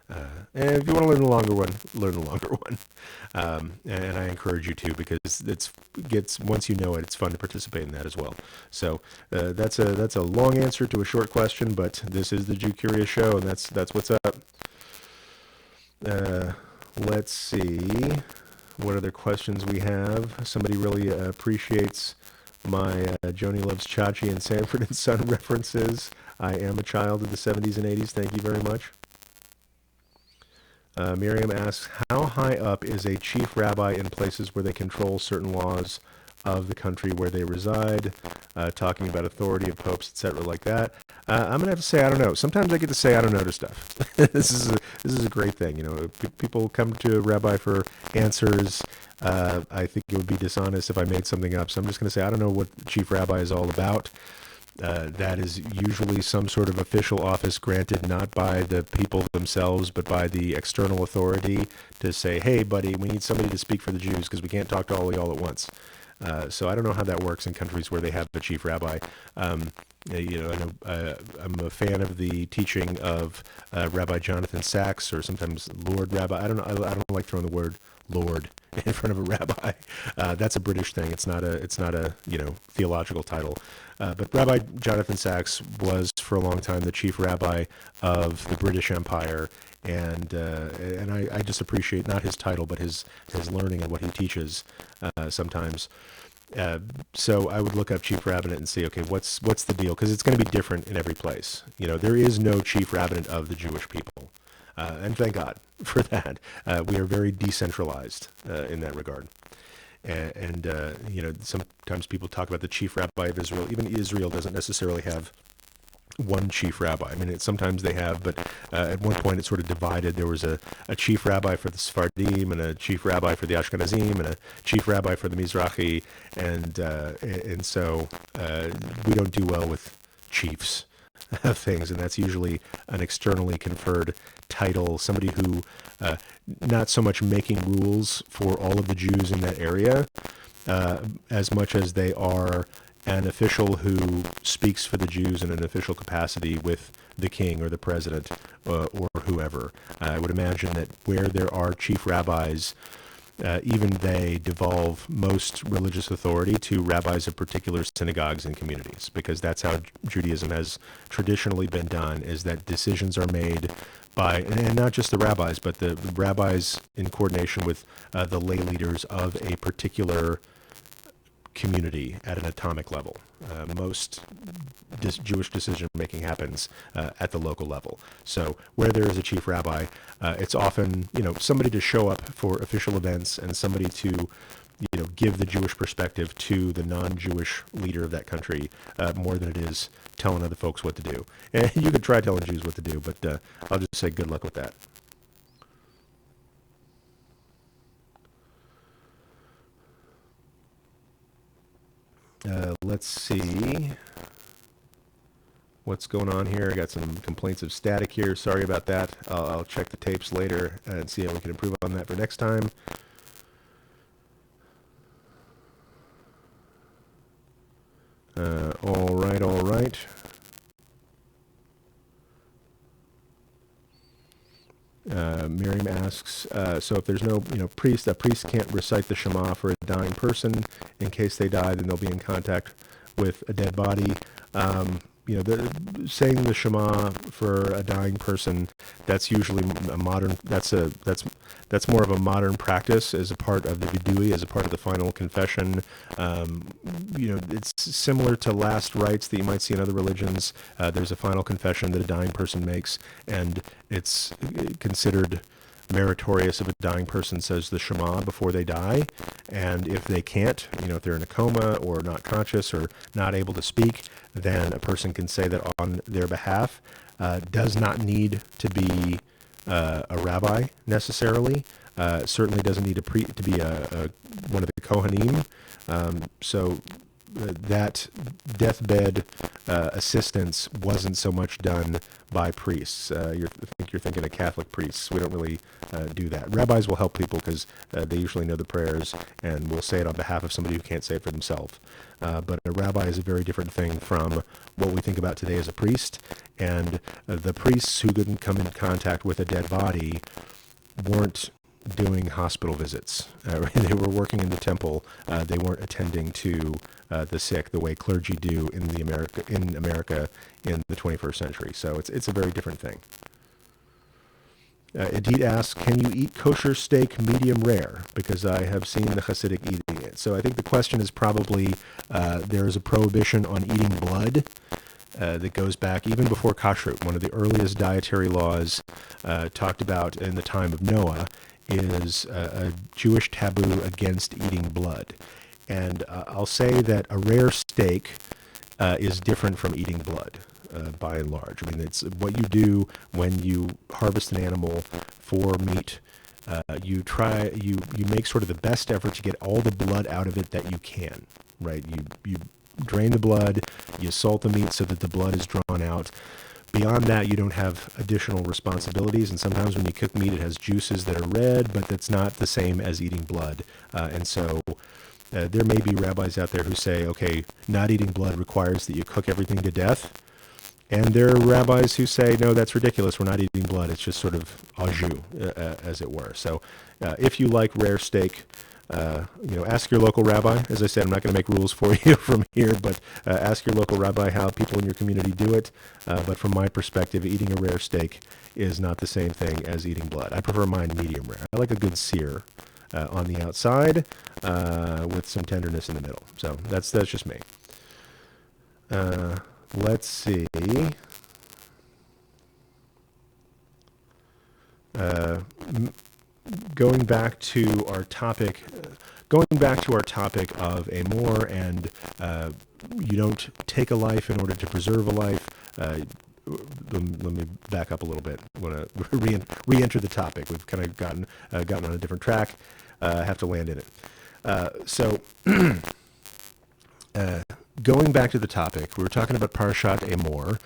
And if you want to learn the longer one, learn the longer one. And I encourage you to, because once you know it, it's fun to participate in that as well. So that's a long answer to a short question, but this is the Jew Curious Show, and that's what's up. Let's see what other questions we have. Somebody really appreciates my Joni Loves Chachi and Sanford and Son references. I am a child of the 70s and 80s. Thank you very much. Miriam asks, how high up is a chief rabbi in places where they control certain laws of the country where they reside? Talking about authority of popes, etc., like that. I'm gonna have to say I don't know. Sometimes I get to say I don't know to stuff. This is a great thing. People come to a rabbi for answers. I think it would be dishonest if I made something up. So I'm just gonna say I don't know what chief rabbi is all about. That is usually some sort of official office granted not by the people themselves, but by the external authority to say, hey, buddy, we need somebody to speak for the Jews because we can't talk to all y'all at once. So I don't know how that works in countries where they have a chief rabbi. I know I'm a fan of the teaching of Rabbi Jonathan Sachs, or sometimes Lord Rabbi. I don't like throwing the word Lord in front of a rabbi. That's a British thing. It's not a theological title. But Rabbi Jonathan Sachs was for a long time the chief rabbi of the British Empire, and I just appreciate not his title but his learning and what he teaches sometimes. So I would look up chief rabbinate and see, okay, what's the deal? Because it's going to be different in every place. There is no chief rabbinate of the Jewish people, and thank God for that. We are very decentralized in that regard. And sometimes people talk about the chief rabbi of Israel. Even Israel doesn't necessarily have one chief rabbi. I mean, sometimes they have, but at one point it's sort of divided. There was a chief rabbi for the Sephardim, and a chief rabbi for the Ashkenazim, and a chief rabbi for the Mizrahi, and so we don't do well with chiefs of things, and that's usually an externally conferred title, somebody who not so much making rules for all of the Jews in that area, as much as they are an official who speaks for the Jews in an official capacity with the king or the president or whoever. I would imagine that where there are chief rabbis, even they devolve most religious authority to rabbis of particular synagogues and communities, because that's how Judaism has traditionally been done, is that decisions are made by, and not just the rabbis, but the rabbis in coordination with the lay leaders of a particular community at an atomic level. Most Jewish decision making happens at the local level. So where there is a chief rabbi, it's often somebody to show up for official events, and somebody to give the Jewish perspective to the non-Jewish leader of that country, more than it is telling other folks what to do. And you could try telling Jews what to do, but I'll just say good luck with that. Let's see what's going on here. I got some complaints of static here. Sorry about that. I'll check the tapes later and see how we can improve on that for next time. All right. Miriam asks, so if there's no priest, a priest can't recite the Shema for a dying person. In case they die, then they'll be in contact with a dead body. Saying the Shema for a dying person, that's usually a modern. That's more of a modern practice as a part of the vidui, as a part of the final confession. It's similar to last rites that you might see in other religions. There's a final confession that a dying person makes, and it's considered meritorious if a dying person says the Shema before they die. And if they can't, if they're in a coma or not conscious or not able to speak, then a person can say that on their behalf. Does not need to be a rabbi necessarily. Certainly doesn't need to be one of the Kohanim. So that deathbed assistance wasn't so much done by priests. I think you're thinking of Catholic priests. We don't really do that. Rabbis will help people because they usually know the prayers and will say it on behalf of somebody who can't say it for themselves. But a rabbi is a very different thing from what we think about today as a priest. And the priests who couldn't come in contact with a dead body weren't doing hospital visits. They were working in the temple. They weren't attending to the sick the way clergy do in America in the 21st century. So it's a very different thing. Edith asks, can you eat kosher steak medium rare? Because I have seen the Hasidic eating it. So I think the question is probably there is a prohibition on eating blood that goes back even before kashrut. One of the earliest dietary laws talked about in the time of Noah is a Jewish taboo against eating blood. And I'll say that a rare steak is different from eating blood. By and large, I mean, it's what you do when you harvest an animal for meat. You make sort of the best effort to get all the blood out of it that you can, right? You drain the blood, you salt the meat so that the blood is drawn out. Beyond that, you don't have additional responsibilities, and sometimes when you cook meat, it has juices that are red, but that's not the same as eating blood. And so there may be rabbis out there who say, okay, not eating blood requires that you cook everything to death. And there are rabbis who say, no, that's ridiculous. We're not eating blood. It's just sort of au jus, as it were. So if you like rare steak, ask your local rabbi. As I said, I'm not going to make rules for you from here, but ask your local rabbi how people in your community do it. But from my perspective, eating a rare steak is not the same thing as eating blood. I prefer mine medium rare. I like a good sear on the outside with some tenderness in the middle. So that's just me. Let's see. Going back to our topic of Emor, and you don't take a life in order to preserve a life. Let me back up a little bit. I want to re-enter the topic. We've kind of gotten on a different track. I have to land in it. Going back to the topic, we were talking about Parashat Emor.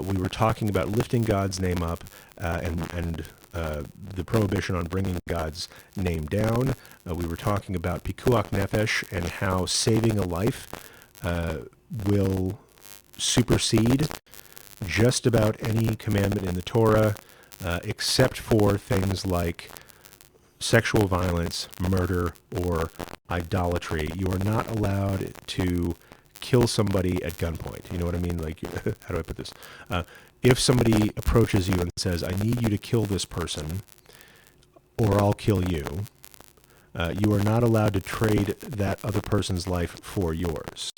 We were talking about lifting God's name up and the prohibition on bringing God's name down. We were talking about pikuach nefesh and how saving a life will supersede just about any commandment in the Torah, except for things like sexual violence, murder, or idolatry. You are not allowed to kill somebody at gunpoint. You know what I mean? Like, how do I put this? If somebody approaches you and says, I need you to kill this person, or I'll kill you, you are not allowed to trade that other person's life for yours.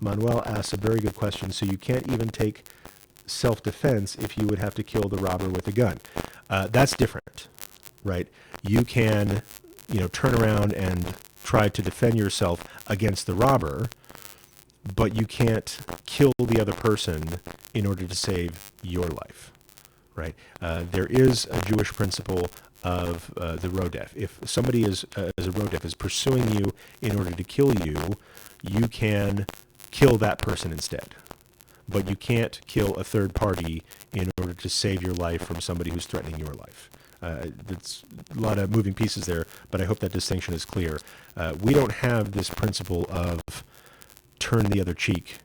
Manuel asks a very good question. So you can't even take self-defense if you would have to kill the robber with a gun. That's different, right? You can, turn around and try to defend yourself against the robber, but you can't kill the other person in order to save your life, right? There is a Jewish principle of the rodef. If somebody as a rodef is pursuing you in order to kill you, you can kill that person instead. But you can't kill a third party in order to save your life from somebody who's threatening your life. It's a lot of moving pieces there, but I hope that distinction is clear. We don't have this principle of turn the other cheek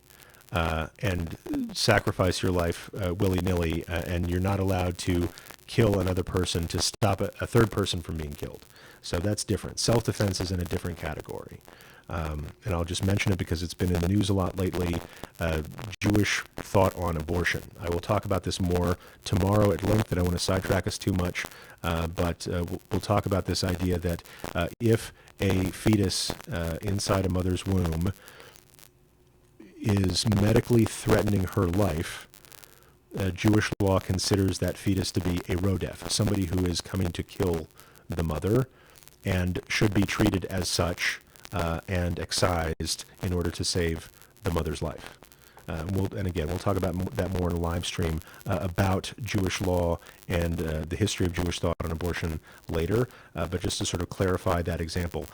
and sacrifice your life willy-nilly, and you're not allowed to kill another person to stop a third person from being killed. So that's different. Self-defense is in a different category. And I'll just mention it because it's been in the news a lot lately, Jewish thought on abortion. I will talk about this more tomorrow at length. I don't want to sidetrack us too much, but we'll talk about this idea that if a fetus inside a mother's womb is medically threatening her life, Jewish law considers that fetus to be a rodef, somebody who is coming to kill the mother, and should be treated as such and excised in order to save the mother's life. And again, we'll talk about that more in a live stream about Jewish law and the history of Jewish thought on abortion later. But just to sort of clarify that example,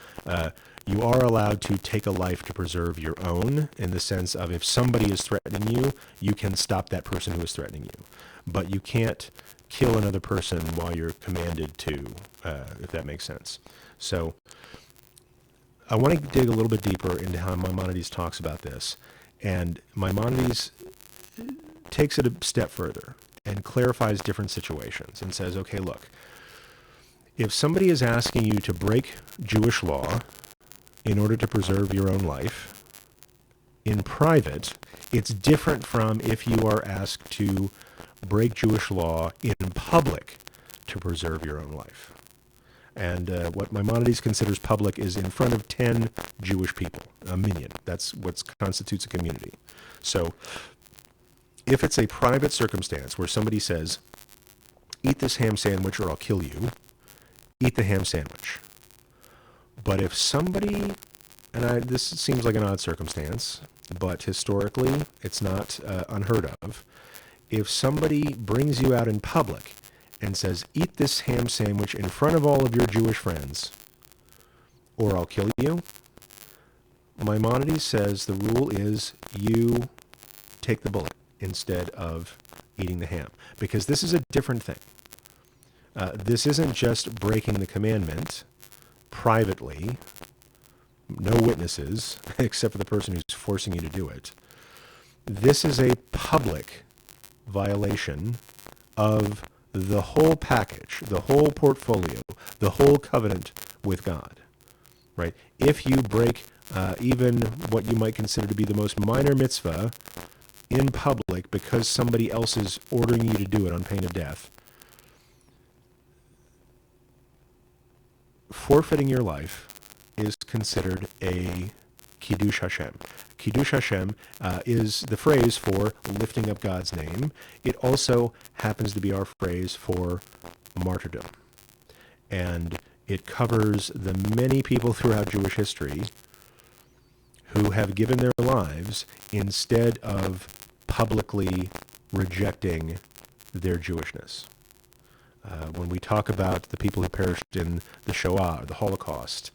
you are allowed to take a life to preserve your own, in the sense of if somebody is threatening you, you can stop that person who is threatening you. But you can't kill another person while you're commanded to, if that makes sense. So I want to dig a little bit deeper into how Maimonides talks about this. And Maimonides takes it a step further and clarifies different situations and says, okay, look, if somebody is asking you to break Jewish law in order to preserve your own life in private, it's different from if you are asked to break Jewish law in public to preserve your own life. And what Maimonides considers public is in front of 10 Jewish people, a minyan. That's what constitutes a community. So if it's a private circumstance where somebody says, eat this ham sandwich or I'll kill you, eat the ham sandwich. But if somebody, this seems like an odd circumstance, but historically it's not unheard of. If somebody brings you out in public and says, eat this ham sandwich in front of all of your Jewish friends, or I'll kill you, Maimonides says the rule is you take the bullet instead of eating the ham, because this is a different thing. This isn't just breaking the commandment privately, no witnesses, except for the person who's forcing you to do it. This is a public violation of the whole package, the whole portfolio, the whole covenant with God, right? If you break even what you might consider to be the most minor mitzvah in public because somebody else is ordering you to do it on pain of death, forfeiting your life is considered a Kiddush Hashem. Kiddush Hashem is the phrase for lifting up God's name. It also happens to be our phrase for martyrdom. And it covers the many people throughout Jewish history who have given their lives instead of publicly rejecting their Jewishness. When we talk about the people who perished in the Shoah, or the Holocaust,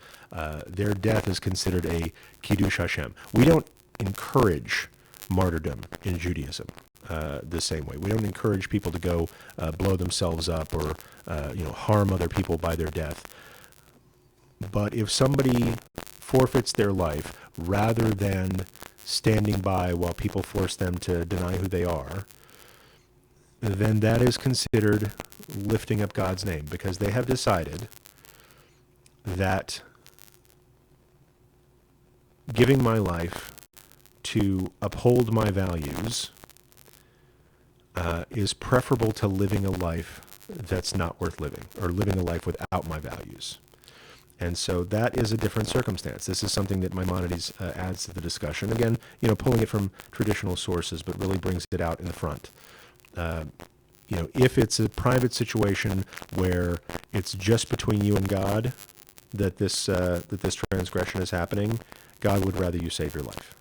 their death is considered a Kiddush Hashem. We don't encourage martyrdom in Judaism the same way. We don't encourage people to go blow themselves up or harm other people by their death. But if somebody forfeits their life rather than standing by while people force them to deny who they are, then that is considered lifting up God's name, because they have decided that giving my life to uphold my values is preferable to living a life that's not worth living, or living a life without my values. And so that is a different circumstance. This is something that Maimonides adds to the discussion. Again, pulling it from traditional sources, but really brings it out in the front. If it's a private situation where it's just between you and God that this transgression is happening, God would rather you save your life.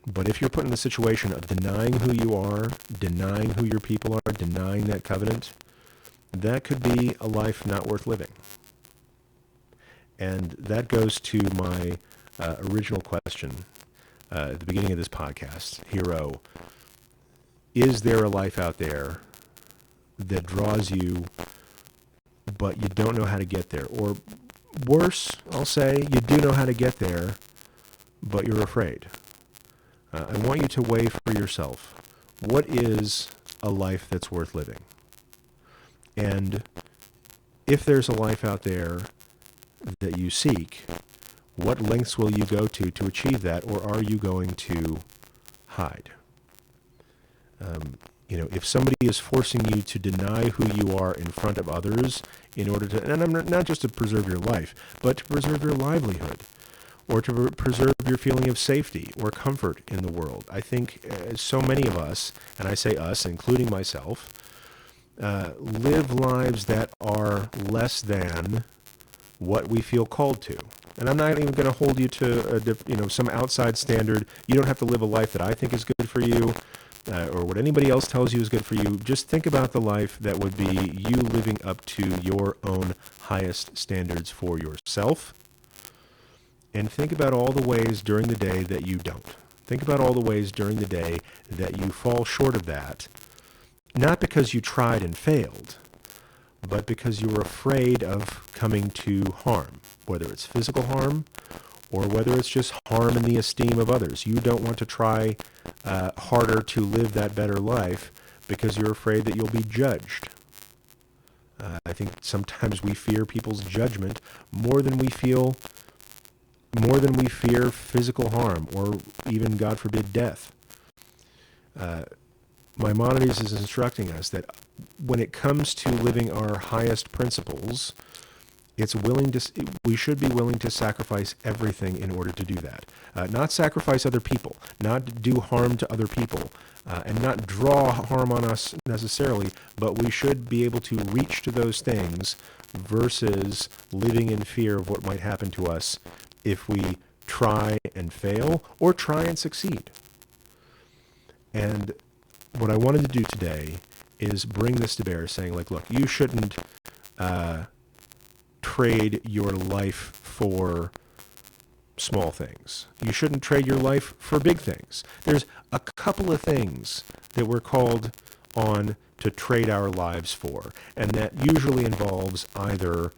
But if you're put in the situation of denying who you are, denying who your people are, denying that covenant, that could be a life not worth living. And that goes to my original question at the beginning of this podcast, Hero. Is there a life out there that draws you, but you don't know how to get there? Or worse, I'll say, you do know how to get there, but you're afraid. I want you to weigh for yourself, what is a life that's worth living? And if there's a life out there that you seek, what lengths will you go to achieve that, or are you going to hide? If somebody is forcing you to deny who you are in front of others in order to, and I'm not just to preserve your life, but to preserve your livelihood, or to preserve your feeling of safety or comfort in the world. I think so many of us, and I say us, including myself, live lives that are less than what we feel called to. And I'm not even going to hold you to some outside standard. You don't have to live a life that I think is good for you, or what anybody else tells you is good for you. Just think about the life that would be you living up to your own highest standards for yourself. And think about all the ways during the day that you don't. Think about all the ways during the day that you fall short of that, not because you tried and failed, but because you were afraid of coming to harm, whether it's physical harm or whether it's just harm in the esteem of others. You don't want to try harder to live that better life because you're afraid that you'll be judged. I think sometimes we fear people's judgment more than we fear physical harm or even, God forbid, death. Maimonides is instructing us that when it comes to living our highest principles, we should be willing to sacrifice everything in order to do that. Not sacrifice other people, not do harm to other people, and not draw harm on us necessarily, but we should be able to reach to those things versus living in fear of what might happen to us if we try and fail or try and succeed. And what I wanted to do today is bring this to bear, saying, like, look, you shouldn't trade your life for small things. You shouldn't trade your life for big things. There's a couple of things that we're called on to trade our lives for, and that usually involves either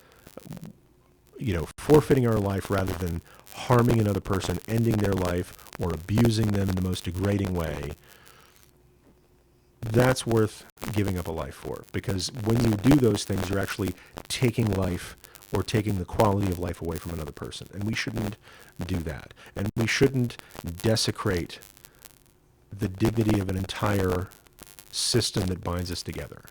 forfeiting our life rather than harming another person, ending their life, or abusing them in the most degrading way. That's worth giving up a life for, because when you do those things, you're actually taking life or taking the quality of life away from another person. And we shouldn't do that. And we shouldn't desecrate the dignity of an entire system that binds us together.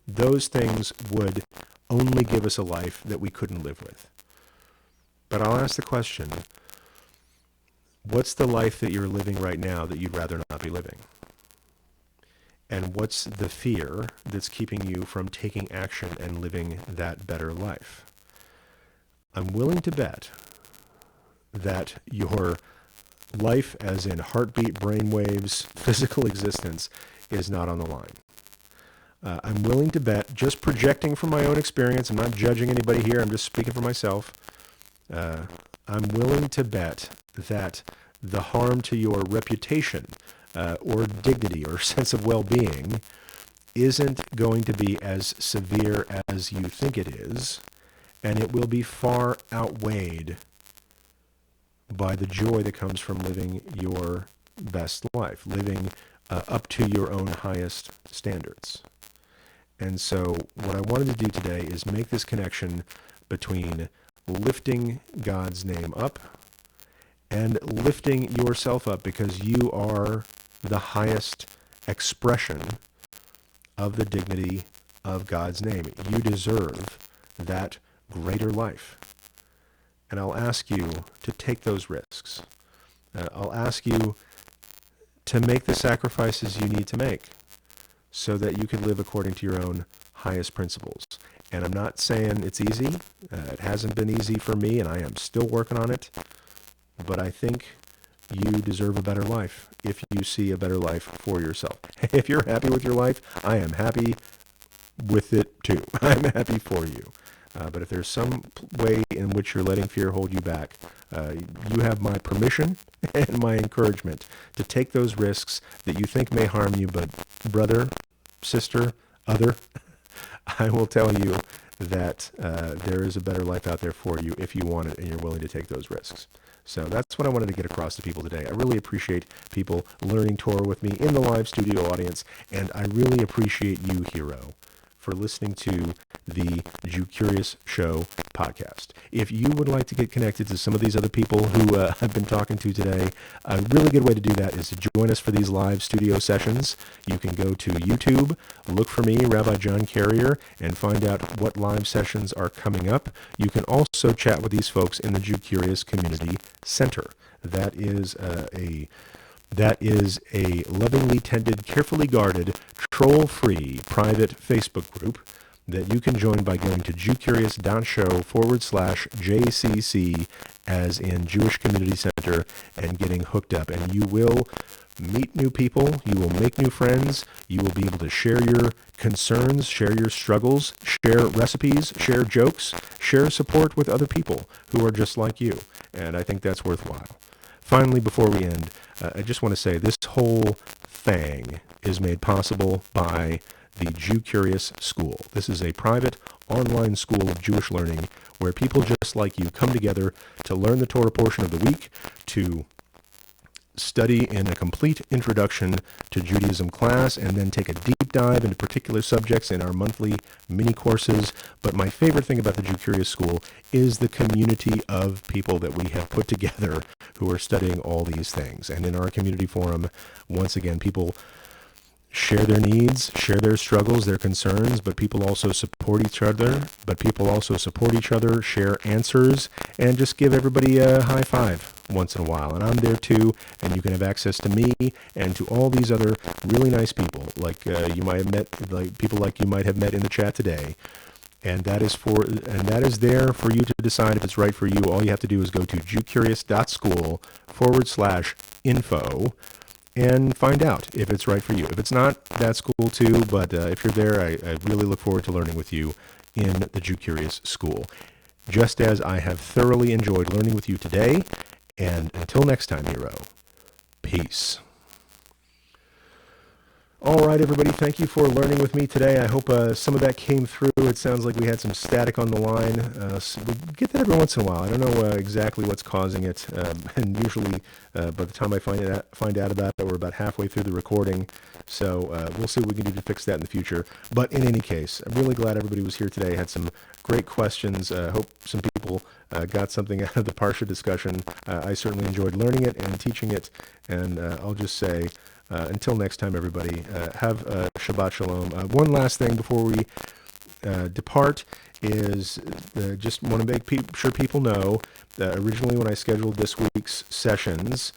Those things would only give us a life that we couldn't live with. But I'll ask the question, what's the life that you're living right now that you'd rather not be living? And what's the fear that's keeping you from taking action and living that better life? I'm willing to bet that your life, as in heartbeat, brainwaves, physical existence, is not on the line. I'm willing to bet, just projecting from my own experience, I'm not judging anybody here, I'm just speaking for myself. I'm willing to bet that the harm to your reputation or dignity or sense of well-being isn't going to be as severe as you think it is, and it will be far outweighed by the joy that comes from living your best life, living up to your own highest standards. And so what I wanted to do today is make this connection between lifting God's name up and lifting yourself up, because you are the highest expression of the dignity of God's name. You deserve that greater life. And I'll ask you to take those risks. I'll ask you to make the sacrifices you need to make so that you can live according to your own highest principles. And I'm not saying it's easy. It hasn't been easy for me, and I am still working on it. But I think you deserve a better life if you see a better life for yourself. If you're happy with your life, I am happy with it too. I'm happy for you. But if there's some way in which you're letting fear hold you back, you have my permission and my encouragement to take those risks that you think may harm you. But brother, sister, other, I will tell you that there is a better life out there for you if you want it and you're willing to take those risks. So that's what I wanted to get across to people today. I really appreciate people learning Torah with me in the live studio audience, and I really appreciate you, Hero, for listening to the Jew Curious Show podcast. If you would like to get connected to some of these other people who I've been talking to today, a really good way to do that is to join us for these live studio sessions. You can go to YouTube, look for me, Rabbi John Carrier, and find out what live sessions are coming up. You can also chat with these folks in the Jew Curious Community Center. That is a lovingly tended, carefully guarded, troll-free private Facebook group that you can join by going to jewcurious.show/JCC, as in Jewish Community Center, and getting hooked up. And you will meet new people, you will make new friends, you will be able to share your concerns, share your struggles, share recipes, share jokes, share support with other people who are just like you. And I think that's worthwhile. Finally, before we end, I just want to say this whole thing is made possible by the Jew Curious School. This is a private online school of Jewish learning where people just like you come together to learn the Torah portion of the week, to study in a complete introduction to Judaism class, and then take a deep dive into particular subjects in our monthly mini courses. But my favorite thing about the Jew Curious School is the community of people that we have put together who are studying all these things. And in our community forum, once again, people share their needs, share their struggles, their concerns, but people also support each other, share answers, and just give everybody a high five once in a while. And I'm there too, and you can have access to me and to all these other really nice people, like you might have met, like people like you might have met in the chat today. And that is there for you to decide if it's right for you. All you have to do is go to jewcurious.school/info and find out if it's right for you. If it's not, that's cool too. But if you're there, I really look forward to learning with you in the Jew Curious School, just as I have thoroughly enjoyed learning with you today. And until next time, hero, peace. All right, everybody, thank you for learning with me today. I hope some of that came through. It sounds like we had some static on the line. So we get that every once in a while. I don't know exactly what's causing it. And usually, by the time I find out about it, we're about halfway through the recording. So we'll see what we can do to fix that in the future. But in any case, I'm really glad everybody was here today. Had some great questions. Hope some people got something out of the Parsha discussion. I certainly enjoyed learning it and teaching it. And I'll just say, until next time, everybody, have Shabbat Shalom. One last thing before we depart is just want to make sure people know that originally when I scheduled this week's sessions,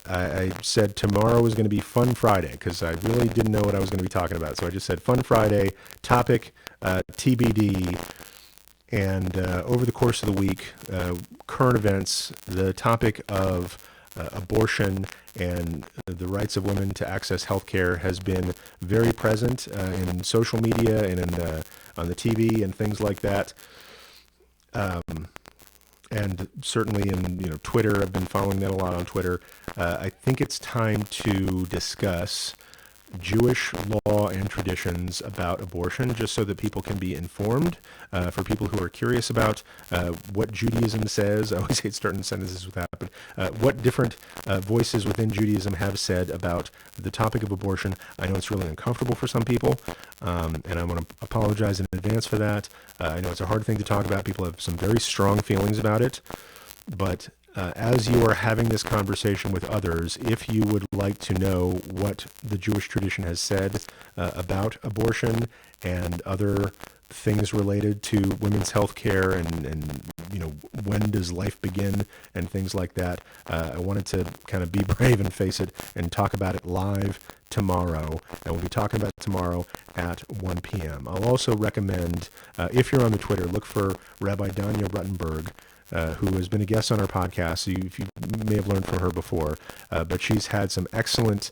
I said tomorrow was going to be Fun Friday because I really didn't know what I was going to be talking about. So I just said Fun Friday, topic TBD, and over the course of the week, current events, the topic of abortion and the rights of women to access health care has been very present in social media and on the TV and things like that. And certainly in Twitter, I've been following that a lot on Twitter. I think it's time to discuss Jewish law and traditions about abortion, just so that people can be informed. For people who are curious about what Judaism says, I always hate starting sentences with that, but what different voices within Judaism have said about the topic of abortion. I know it's really uncomfortable for some people, and I want to apologize in advance for that. I know it's a hard thing to talk about. People have some very strong feelings about it, but as you are having this conversation with others, if you would like to know what the Jewish tradition has said about abortion and other things related to women's health care and when does life begin and things like that, I wanted to kind of be brave and face it and talk about it live tomorrow. And we'll be talking about it tomorrow at 1 p.m. I'll also recommend, if you're on the Twitter, look for Rabbi Danya Ruttenberg, who has been a guest on our podcast. So you may have learned from her before, but she's had some excellent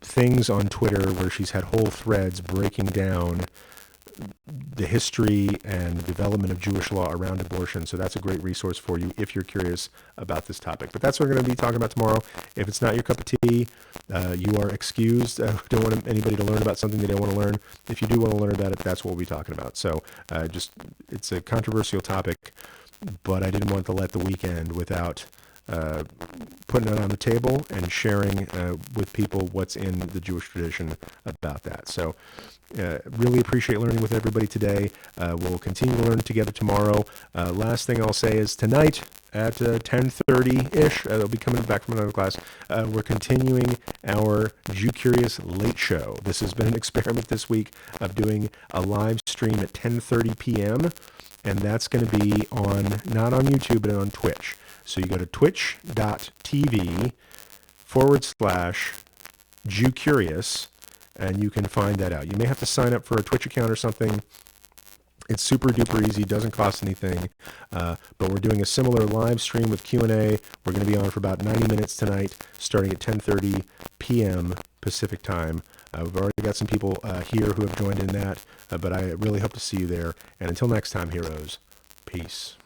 things on Twitter where she's had whole threads breaking down the history and development of Jewish law around abortion. So that's a great resource for you if you're curious about this topic. But that's what we're going to be talking about tomorrow. If it's not your cup of tea, you are excused. Don't want anybody to learn about something they don't want to learn. If you do want to learn about it, that's what we'll be talking about. So it's a controversial topic, but I didn't want to let the weekend without putting it on the table and sharing with people what's in the Jewish tradition about that. So really appreciate learning with everybody today. We'll continue to learn together tomorrow. Last thing I'll say is tonight at 10:30-ish, they'll be coming back from another class. We're continuing our Jew Curious Late Show. This has been an experiment this week of doing a live stream at 10:30 p.m., and that's going to be not on YouTube, but on Twitch. So you go to twitch.tv/Jew Curious, and you can find that out. You may have to sign up for a Twitch account or something. It's super duper easy, doesn't cost anything, but we're doing a similar live stream with Q&A. We're going to be on for about 90 minutes tonight, starting at 10:30 p.m. Pacific time. We've already got some people here who have joined in that, but I really hope to see you there. And until next time, heroes, peace.